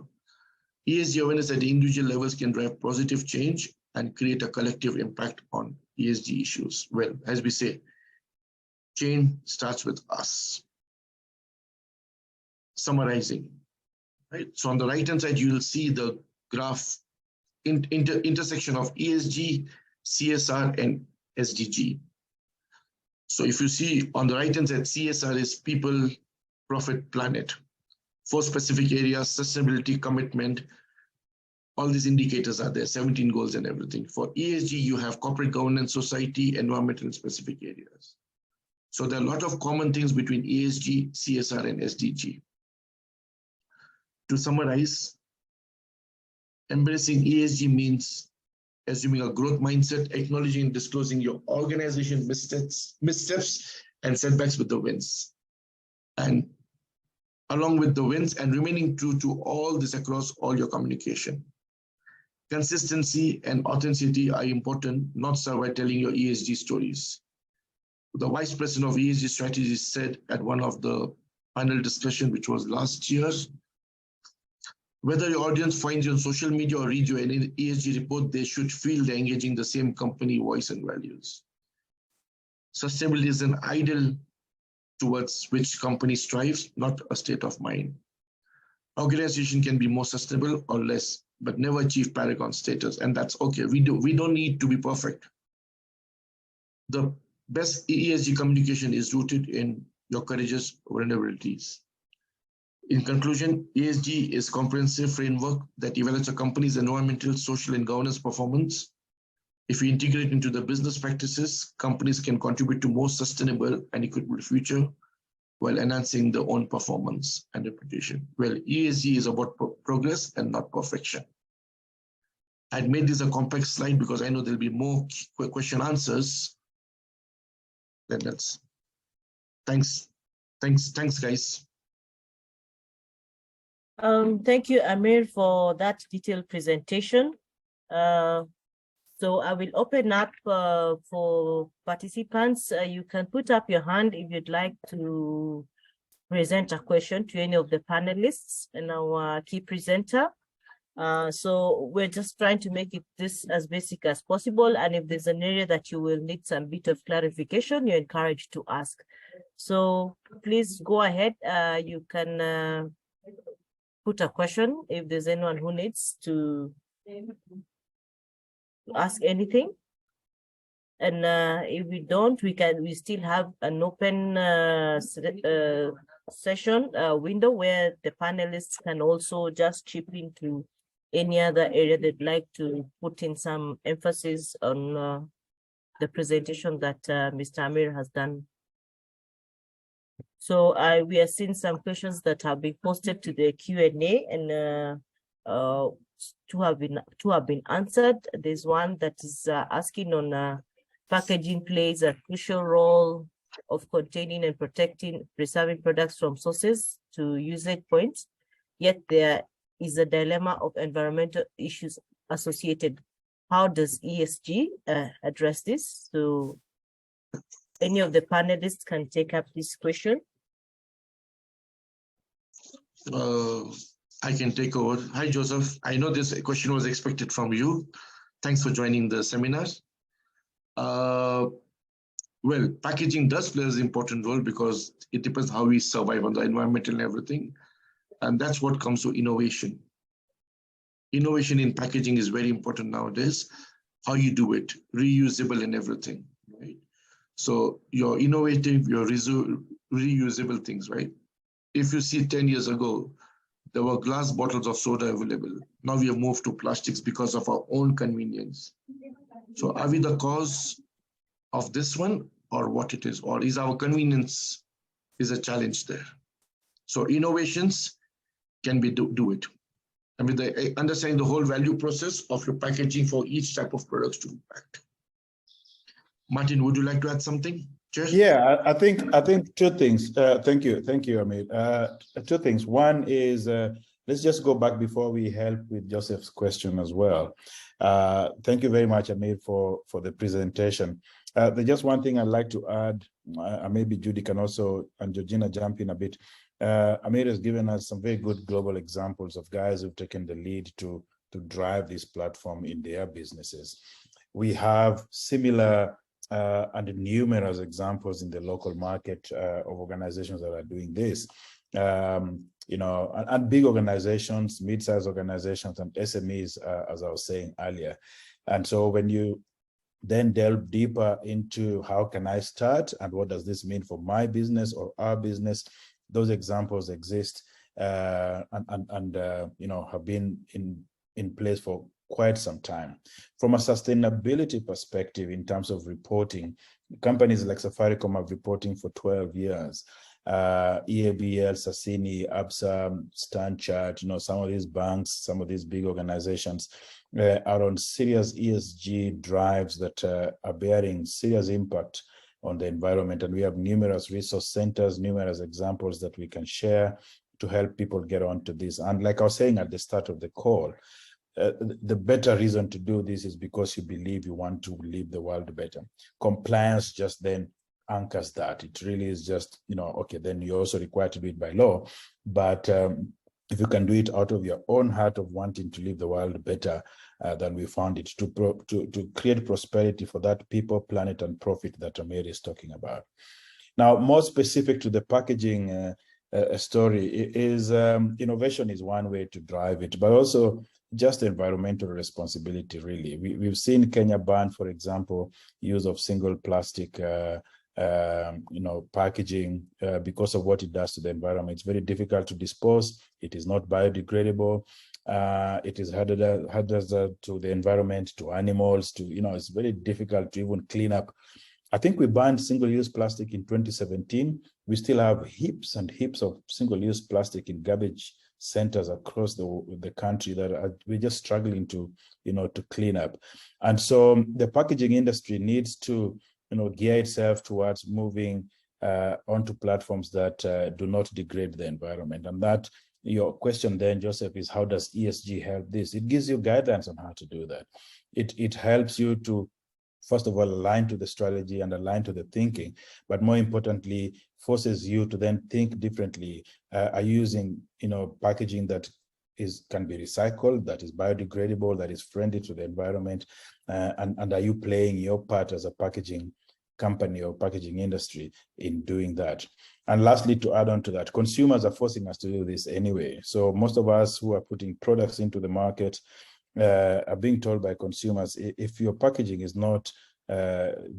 ESG awareness at the individual levels can drive positive change and create a collective impact on ESG issues. Well, as we say, change starts with us. Summarizing, right? So on the right-hand side, you will see the graph intersection of ESG, CSR, and SDG. So if you see on the right-hand side, CSR is people, profit, planet. 4 specific areas, sustainability, commitment, all these indicators are there, 17 goals and everything. For ESG, you have corporate governance, society, environmental, and specific areas. So there are a lot of common things between ESG, CSR, and SDG. To summarize, Embracing ESG means assuming a growth mindset, acknowledging and disclosing your organization missteps and setbacks with the wins. And along with the wins and remaining true to all this across all your communication. Consistency and authenticity are important, not start by telling your ESG stories. The Vice President of ESG Strategy said at one of the panel discussion, which was last year, whether your audience finds you on social media or reads your ESG report, they should feel they're engaging the same company voice and values. Sustainability is an ideal towards which company strives, not a state of mind. Organization can be more sustainable or less, but never achieve paragon status, and that's okay. We don't need to be perfect. The best ESG communication is rooted in your courageous vulnerabilities. In conclusion, ESG is a comprehensive framework that evaluates a company's environmental, social, and governance performance. If we integrate into the business practices, companies can contribute to more sustainable and equitable future while enhancing their own performance and reputation. Well, ESG is about progress and not perfection. I'd made this a complex slide because I know there'll be more question answers. Then that's, thanks guys. Thank you, Amir, for that detailed presentation. So I will open up for participants. You can put up your hand if you'd like to present a question to any of the panelists and our key presenter. So we're just trying to make this as basic as possible. And if there's an area that you will need some bit of clarification, you're encouraged to ask. So please go ahead. You can put a question if there's anyone who needs to ask anything. And if we don't, we still have an open session window where the panelists can also just chip into any other area they'd like to put in some emphasis on the presentation that Mr. Amir has done. So we are seeing some questions that have been posted to the Q&A, and two have been answered. There's one that is asking on packaging plays a crucial role of containing and preserving products from sources to usage points, yet there is a dilemma of environmental issues associated. How does ESG address this? So any of the panelists can take up this question. I can take over. Hi, Joseph. I know this question was expected from you. Thanks for joining the seminar. Well, packaging does play an important role because it depends how we survive on the environmental and everything. And that's what comes to innovation. Innovation in packaging is very important nowadays. How you do it, reusable and everything, right? So your innovative, your reusable things, right? If you see 10 years ago, there were glass bottles of soda available. Now we have moved to plastics because of our own convenience. So are we the cause of this one, or what it is? Or is our convenience is a challenge there? So innovations can be do it. I mean, understanding the whole value process of your packaging for each type of products to impact. Martin, would you like to add something? Cheers. Yeah, I think two things. Thank you, Amit. Two things. One is let's just go back before we help with Joseph's question as well. Thank you very much, Amit, for the presentation. There's just one thing I'd like to add. Maybe Judy can also, and Georgina, jump in a bit. Amir has given us some very good global examples of guys who've taken the lead to drive this platform in their businesses. We have similar and numerous examples in the local market of organizations that are doing this. You know, and big organizations, mid-sized organizations, and SMEs, as I was saying earlier. And so when you then delve deeper into how can I start and what does this mean for my business or our business, those examples exist and you know, have been in place for quite some time. From a sustainability perspective, in terms of reporting, companies like Safaricom have reporting for 12 years. EABL, Sassini, ABSA, Stanchart, some of these banks, some of these big organizations are on serious ESG drives that are bearing serious impact on the environment. And we have numerous resource centers, numerous examples that we can share to help people get onto this. And like I was saying at the start of the call, the better reason to do this is because you believe you want to leave the world better. Compliance just then anchors that. It really is just, okay, then you're also required to do it by law. But if you can do it out of your own heart of wanting to leave the world better than we found it, to create prosperity for that people, planet, and profit that Amir is talking about. Now, more specific to the packaging story is innovation is one way to drive it, but also just environmental responsibility, really. We've seen Kenya ban, for example, use of single plastic packaging because of what it does to the environment. It's very difficult to dispose. It is not biodegradable. It is hazardous to the environment, to animals, it's very difficult to even clean up. I think we banned single-use plastic in 2017. We still have heaps and heaps of single-use plastic in garbage centers across the country that we're just struggling to clean up. And so the packaging industry needs to gear itself towards moving onto platforms that do not degrade the environment. And that your question then, Joseph, is how does ESG help this? It gives you guidance on how to do that. It helps you to, first of all, align to the strategy and align to the thinking, but more importantly, forces you to then think differently. Are you using, packaging that can be recycled, that is biodegradable, that is friendly to the environment, and are you playing your part as a packaging company or packaging industry in doing that? And lastly, to add on to that, consumers are forcing us to do this anyway. So most of us who are putting products into the market are being told by consumers, if your packaging is not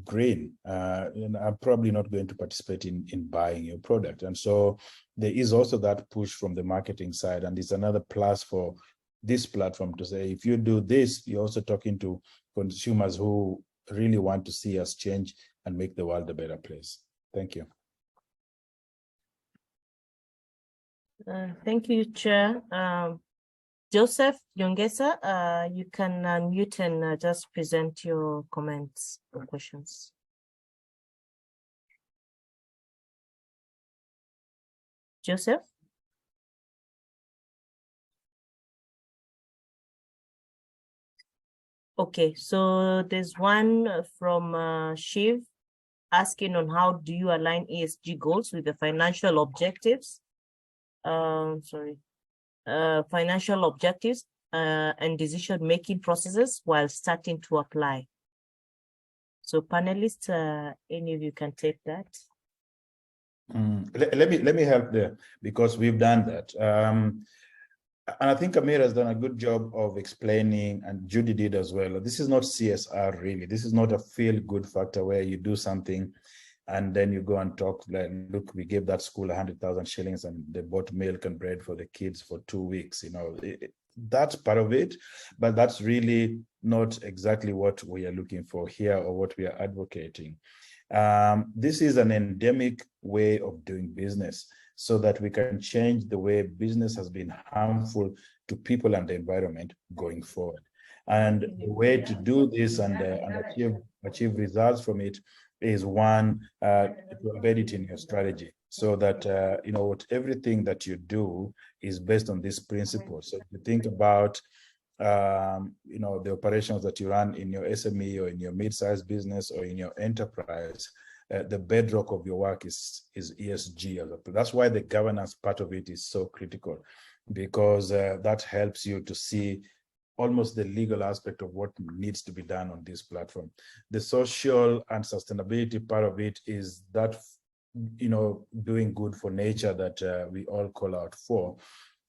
green, I'm probably not going to participate in buying your product. And so there is also that push from the marketing side, and it's another plus for this platform to say, if you do this, you're also talking to consumers who really want to see us change and make the world a better place. Thank you. Thank you, Chair. Joseph Nyongesa, you can unmute and just present your comments or questions. Joseph? Okay, so there's one from Shiv asking on how do you align ESG goals with the financial objectives? Financial objectives and decision-making processes while starting to apply. So panelists, any of you can take that. Let me help there, because we've done that. And I think Amir has done a good job of explaining, and Judy did as well. This is not CSR, really. This is not a feel-good factor where you do something and then you go and talk, like, look, we gave that school 100,000 shillings and they bought milk and bread for the kids for 2 weeks. That's part of it, but that's really not exactly what we are looking for here or what we are advocating. This is an endemic way of doing business, so that we can change the way business has been harmful to people and the environment going forward. And the way to do this and achieve results from it is one, to embed it in your strategy, so that everything that you do is based on this principle. So if you think about the operations that you run in your SME or in your mid-sized business or in your enterprise, the bedrock of your work is ESG. That's why the governance part of it is so critical, because that helps you to see almost the legal aspect of what needs to be done on this platform. The social and sustainability part of it is that, doing good for nature that we all call out for.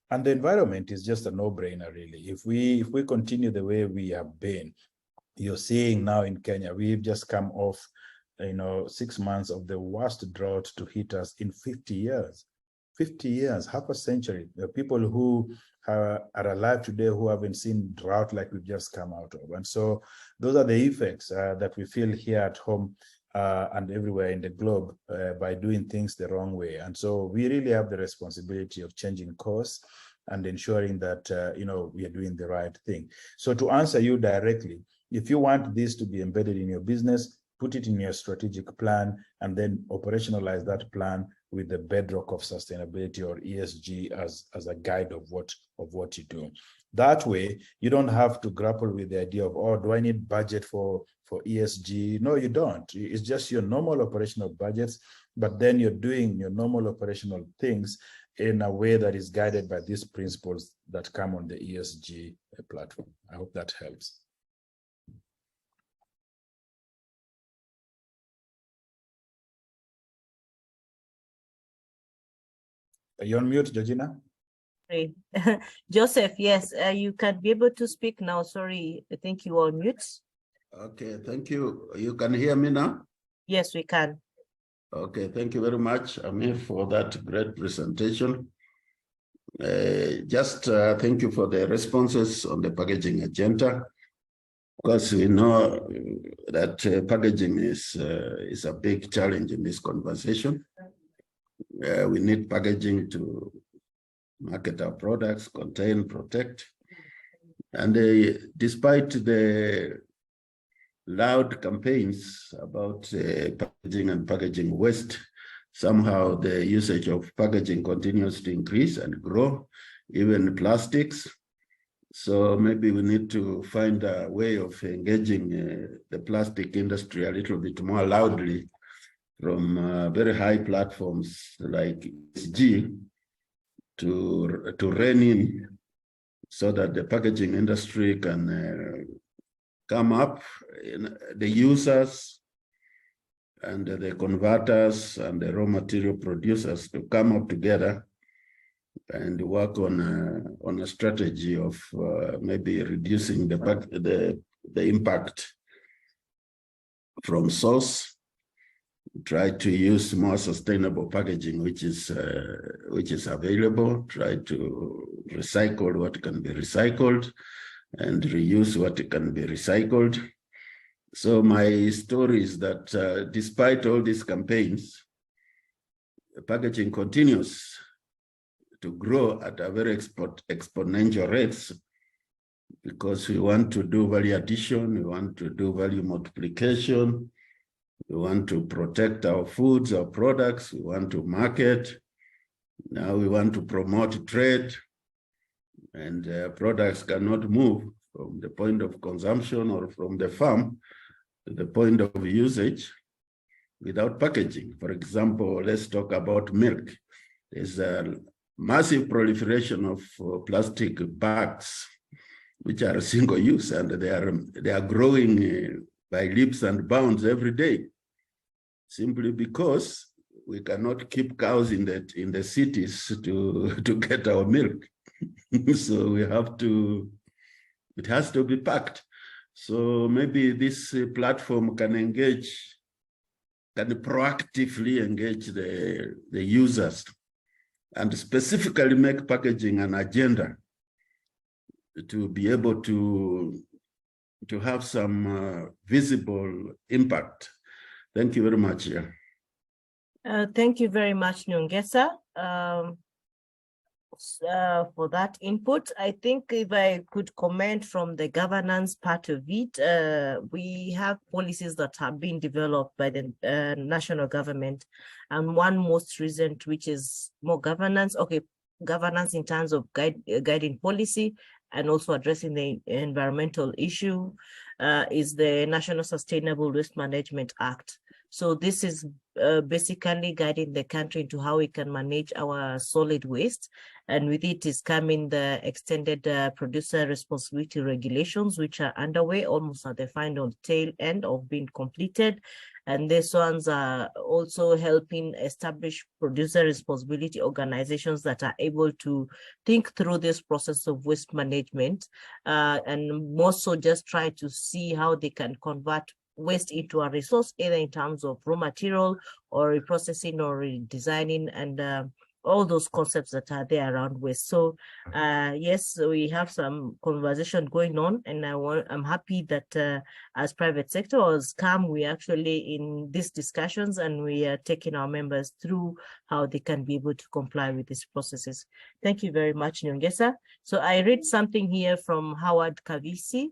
And the environment is just a no-brainer, really. If we continue the way we have been, you're seeing now in Kenya, we've just come off 6 months of the worst drought to hit us in 50 years. 50 years, half a century. There are people who are alive today who haven't seen drought like we've just come out of. And so those are the effects that we feel here at home and everywhere in the globe by doing things the wrong way. And so we really have the responsibility of changing course and ensuring that we are doing the right thing. So to answer you directly, if you want this to be embedded in your business, put it in your strategic plan and then operationalize that plan with the bedrock of sustainability or ESG as a guide of what you do. That way, you don't have to grapple with the idea of, oh, do I need budget for ESG? No, you don't. It's just your normal operational budgets, but then you're doing your normal operational things in a way that is guided by these principles that come on the ESG platform. I hope that helps. Are you on mute, Georgina? Great. Joseph, yes, you can be able to speak now. Sorry, I think you are on mute. Okay, thank you. You can hear me now? Yes, we can. Okay, thank you very much, Amir, for that great presentation. Thank you for the responses on the packaging agenda. Because we know that packaging is a big challenge in this conversation. We need packaging to market our products, contain, protect. And despite the loud campaigns about packaging and packaging waste, somehow the usage of packaging continues to increase and grow, even plastics. So maybe we need to find a way of engaging the plastic industry a little bit more loudly from very high platforms like ESG to rein in so that the packaging industry can come up, in the users and the converters and the raw material producers to come up together and work on a strategy of maybe reducing the impact from source, try to use more sustainable packaging which is available, try to recycle what can be recycled and reuse what can be recycled. So my story is that despite all these campaigns, packaging continues to grow at a very exponential rates because we want to do value addition, we want to do value multiplication, we want to protect our foods, our products, we want to market, now we want to promote trade, and products cannot move from the point of consumption or from the farm to the point of usage without packaging. For example, let's talk about milk. There's a massive proliferation of plastic bags, which are single use, and they are growing by leaps and bounds every day, simply because we cannot keep cows in the cities to get our milk. So we have to, it has to be packed. So maybe this platform can proactively engage the users and specifically make packaging an agenda to be able to have some visible impact. Thank you very much. Yeah. Thank you very much, Nyongesa, for that input. I think if I could comment from the governance part of it, we have policies that have been developed by the national government, and one most recent, which is more governance, governance in terms of guiding policy and also addressing the environmental issue, is the National Sustainable Waste Management Act. So this is basically guiding the country into how we can manage our solid waste. And with it is coming the extended producer responsibility regulations, which are underway, almost at the final tail end of being completed. And these ones are also helping establish producer responsibility organizations that are able to think through this process of waste management, and more so just try to see how they can convert waste into a resource, either in terms of raw material or reprocessing or redesigning and all those concepts that are there around waste. So yes, we have some conversation going on, and I'm happy that as private sector or as CAM, we actually in these discussions, and we are taking our members through how they can be able to comply with these processes. Thank you very much, Nyongesa. So I read something here from Howard Kivisi,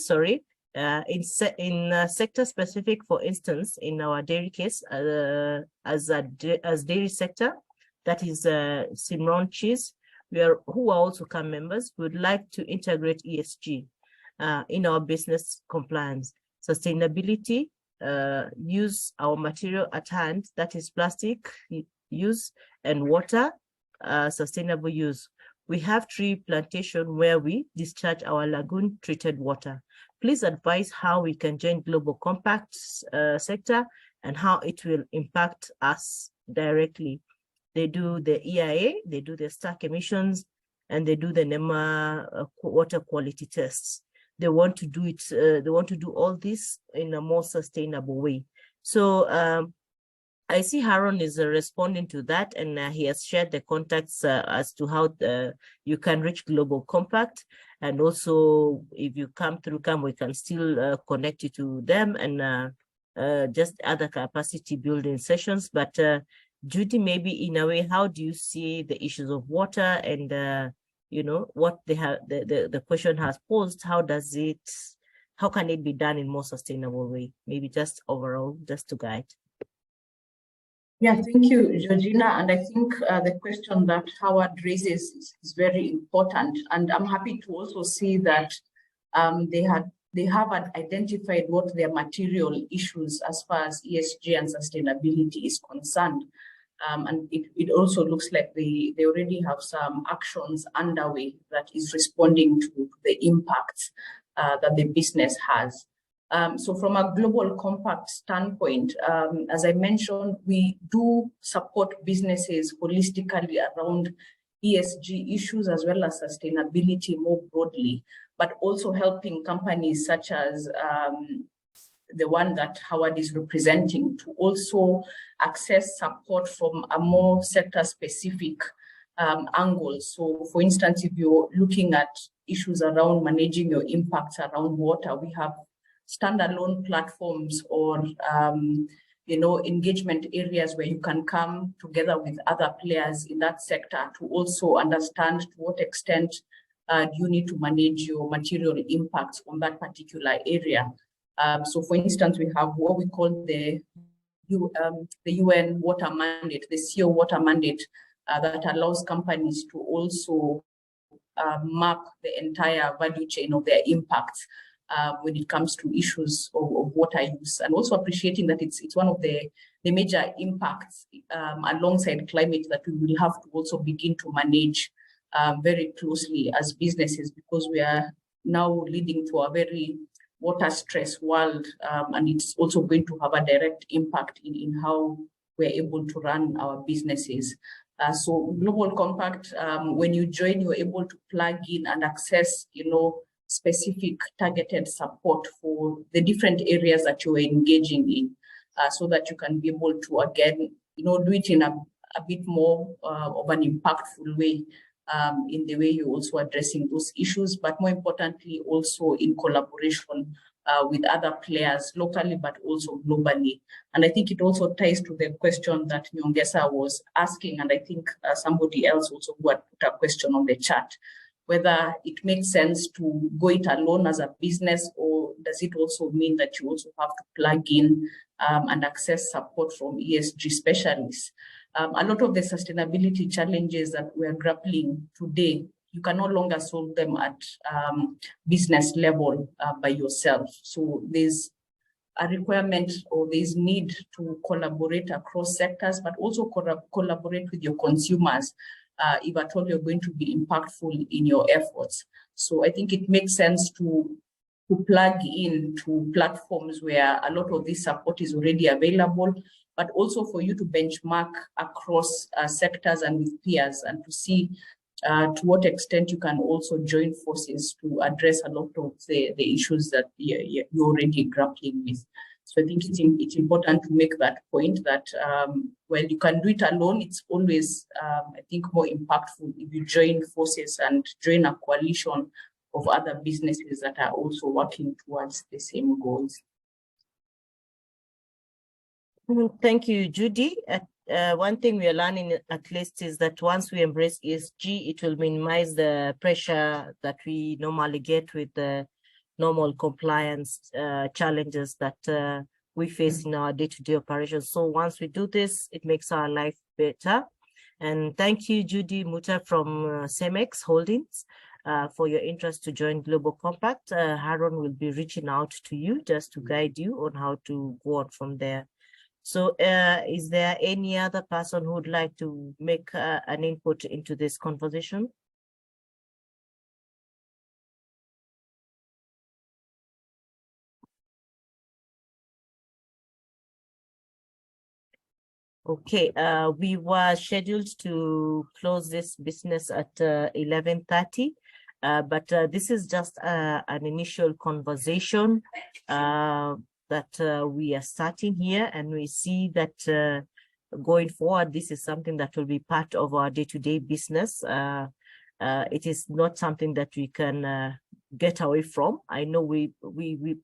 sorry. In sector specific, for instance, in our dairy case, as dairy sector, that is Simron Cheese, who are also CAM members, would like to integrate ESG in our business compliance, sustainability, use our material at hand, that is plastic use, and water, sustainable use. We have tree plantation where we discharge our lagoon treated water. Please advise how we can join Global Compact sector and how it will impact us directly. They do the EIA, they do the stack emissions, and they do the NEMA water quality tests. They want to do it, they want to do all this in a more sustainable way. So I see Haron is responding to that, and he has shared the contacts as to how you can reach Global Compact. And also, if you come through CAM, we can still connect you to them and just other capacity building sessions. But Judy, maybe in a way, how do you see the issues of water and you know what they have? The question has posed. How can it be done in more sustainable way? Maybe just overall, just to guide. Yeah, thank you, Georgina. And I think the question that Howard raises is very important. And I'm happy to also see that they have identified what their material issues as far as ESG and sustainability is concerned. And it also looks like they already have some actions underway that is responding to the impacts that the business has. So from a Global Compact standpoint, as I mentioned, we do support businesses holistically around ESG issues as well as sustainability more broadly, but also helping companies such as the one that Howard is representing to also access support from a more sector-specific angle. So for instance, if you're looking at issues around managing your impacts around water, we have standalone platforms or engagement areas where you can come together with other players in that sector to also understand to what extent you need to manage your material impacts on that particular area. So for instance, we have what we call the UN water mandate, the CO water mandate that allows companies to also map the entire value chain of their impacts when it comes to issues of water use, and also appreciating that it's one of the major impacts alongside climate that we will have to also begin to manage very closely as businesses, because we are now leading to a very water stress world, and it's also going to have a direct impact in how we're able to run our businesses. So Global Compact, when you join, you're able to plug in and access, specific targeted support for the different areas that you're engaging in, so that you can be able to, again, do it in a bit more of an impactful way, in the way you're also addressing those issues, but more importantly, also in collaboration with other players locally, but also globally. And I think it also ties to the question that Nyongesa was asking, and I think somebody else also who had put a question on the chat, whether it makes sense to go it alone as a business, or does it also mean that you also have to plug in and access support from ESG specialists? A lot of the sustainability challenges that we're grappling today, you can no longer solve them at business level by yourself. So there's a requirement, or there's need to collaborate across sectors, but also collaborate with your consumers if at all you're going to be impactful in your efforts. So I think it makes sense to plug in to platforms where a lot of this support is already available, but also for you to benchmark across sectors and with peers, and to see to what extent you can also join forces to address a lot of the issues that you're already grappling with. So I think it's important to make that point that when you can do it alone, it's always, I think, more impactful if you join forces and join a coalition of other businesses that are also working towards the same goals. Thank you, Judy. One thing we are learning at least is that once we embrace ESG, it will minimize the pressure that we normally get with the normal compliance challenges that we face in our day-to-day operations. So once we do this, it makes our life better. And thank you, Judy Muta from Cemex Holdings, for your interest to join Global Compact. Haron will be reaching out to you just to guide you on how to go on from there. So is there any other person who would like to make an input into this conversation? Okay, we were scheduled to close this business at 11:30, but this is just an initial conversation that we are starting here, and we see that going forward, this is something that will be part of our day-to-day business. It is not something that we can get away from. I know we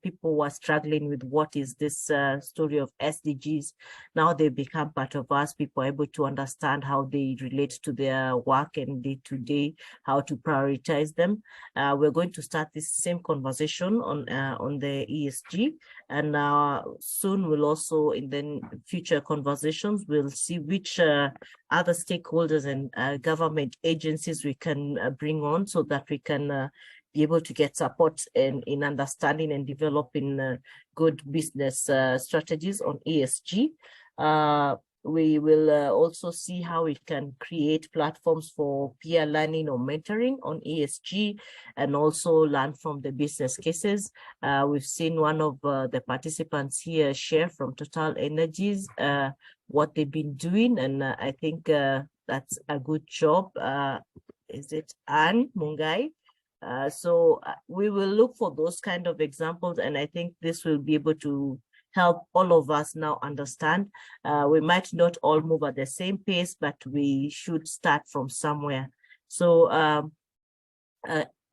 people were struggling with what is this story of SDGs. Now they become part of us. People are able to understand how they relate to their work and day-to-day, how to prioritize them. We're going to start this same conversation on the ESG, and soon we'll also, in the future conversations, we'll see which other stakeholders and government agencies we can bring on so that we can be able to get support in understanding and developing good business strategies on ESG. We will also see how we can create platforms for peer learning or mentoring on ESG and also learn from the business cases. We've seen one of the participants here share from Total Energies what they've been doing, and I think that's a good job. Is it Anne Mungai? So we will look for those kind of examples, and I think this will be able to help all of us now understand. We might not all move at the same pace, but we should start from somewhere. So and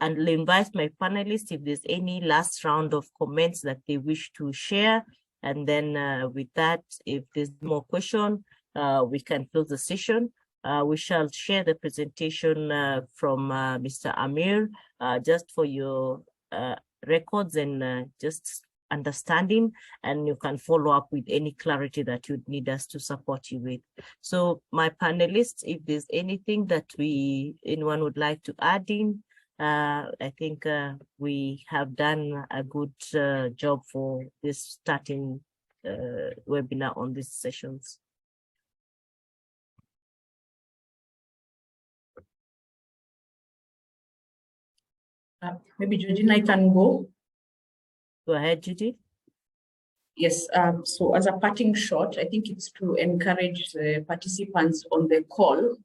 I'll invite my panelists if there's any last round of comments that they wish to share. And then with that, if there's more question, we can close the session. We shall share the presentation from Mr. Amir, just for your records and just understanding, and you can follow up with any clarity that you'd need us to support you with. So my panelists, if there's anything that anyone would like to add in, I think we have done a good job for this starting webinar on these sessions. Maybe Georgina, I can go. Go ahead, Judy. Yes, so as a parting shot, I think it's to encourage the participants on the call.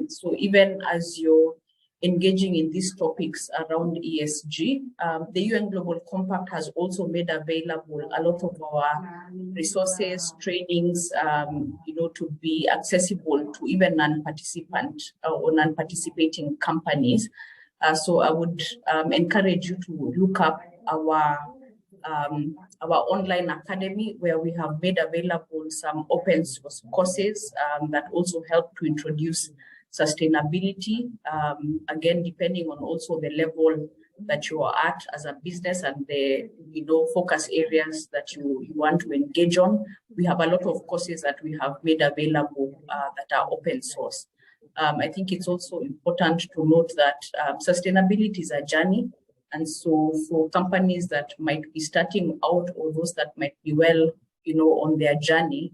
So even as you're engaging in these topics around ESG, the UN Global Compact has also made available a lot of our resources, trainings, to be accessible to even non-participant or non-participating companies. So I would encourage you to look up our online academy, where we have made available some open source courses that also help to introduce sustainability, again, depending on also the level that you are at as a business and the focus areas that you want to engage on. We have a lot of courses that we have made available that are open source. I think it's also important to note that sustainability is a journey. And so for companies that might be starting out or those that might be well, on their journey,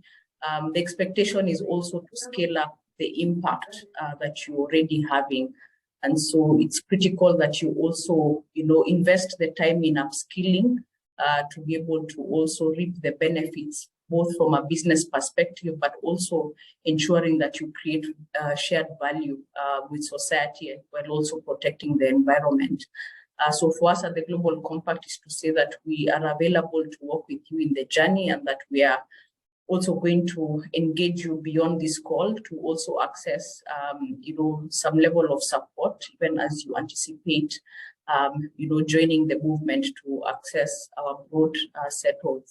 the expectation is also to scale up the impact that you're already having. And so it's critical that you also, invest the time in upskilling to be able to also reap the benefits, both from a business perspective, but also ensuring that you create shared value with society while also protecting the environment. So for us at the Global Compact is to say that we are available to work with you in the journey, and that we are also going to engage you beyond this call to also access, some level of support, even as you anticipate, joining the movement to access our broad set of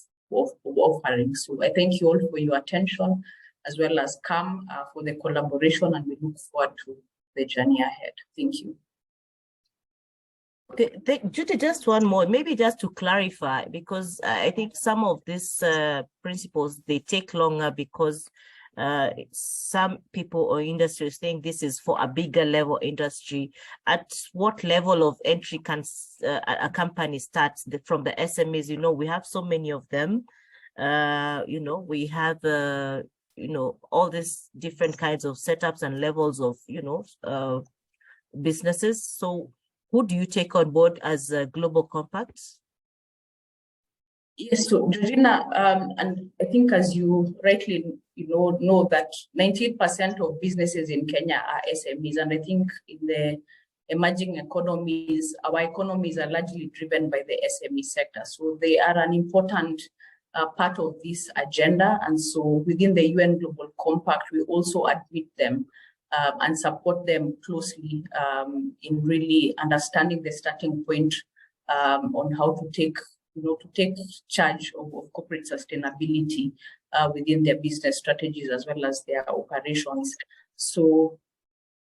offerings. So I thank you all for your attention, as well as CAM for the collaboration, and we look forward to the journey ahead. Thank you. Okay, Judy, just one more, maybe just to clarify, because I think some of these principles, they take longer because some people or industries think this is for a bigger level industry. At what level of entry can a company start from the SMEs? We have so many of them. We have, all these different kinds of setups and levels of, businesses. So who do you take on board as a Global Compact? Yes, so Georgina, and I think as you rightly know that 98% of businesses in Kenya are SMEs, and I think in the emerging economies, our economies are largely driven by the SME sector. So they are an important part of this agenda, and so within the UN Global Compact, we also admit them and support them closely in really understanding the starting point on how to take charge of corporate sustainability within their business strategies as well as their operations. So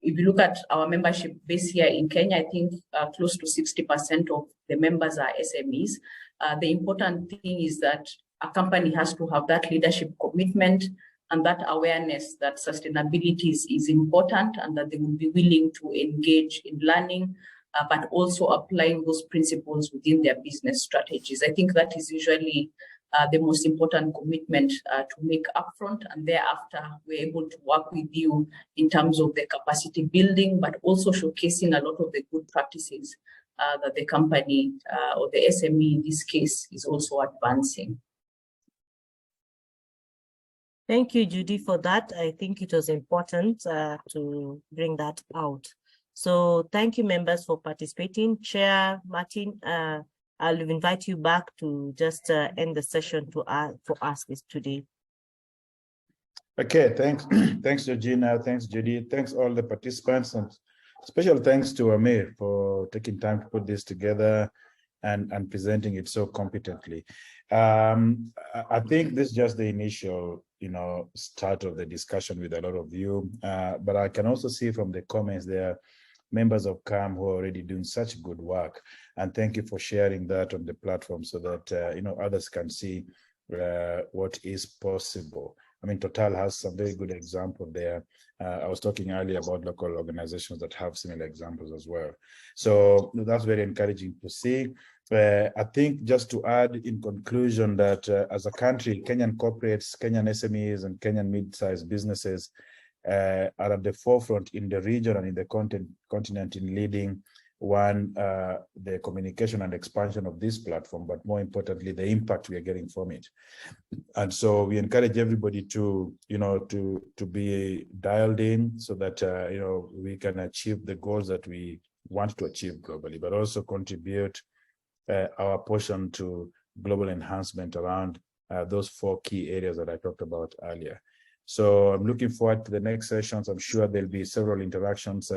if you look at our membership base here in Kenya, I think close to 60% of the members are SMEs. The important thing is that a company has to have that leadership commitment and that awareness that sustainability is important, and that they will be willing to engage in learning, but also applying those principles within their business strategies. I think that is usually the most important commitment to make upfront, and thereafter we're able to work with you in terms of the capacity building, but also showcasing a lot of the good practices that the company or the SME in this case is also advancing. Thank you, Judy, for that. I think it was important to bring that out. So thank you, members, for participating. Chair Martin, I'll invite you back to just end the session for us today. Okay, thanks. Thanks, Georgina. Thanks, Judy. Thanks all the participants, and special thanks to Amir for taking time to put this together and presenting it so competently. I think this is just the initial, start of the discussion with a lot of you, but I can also see from the comments there members of CAM who are already doing such good work, and thank you for sharing that on the platform so that others can see what is possible. I mean, Total has some very good example there. I was talking earlier about local organizations that have similar examples as well. So that's very encouraging to see. I think just to add in conclusion that as a country, Kenyan corporates, Kenyan SMEs, and Kenyan mid-sized businesses are at the forefront in the region and in the continent in leading the communication and expansion of this platform, but more importantly, the impact we are getting from it. And so we encourage everybody to be dialed in so that, we can achieve the goals that we want to achieve globally, but also contribute our portion to global enhancement around those 4 key areas that I talked about earlier. So I'm looking forward to the next sessions. I'm sure there'll be several interactions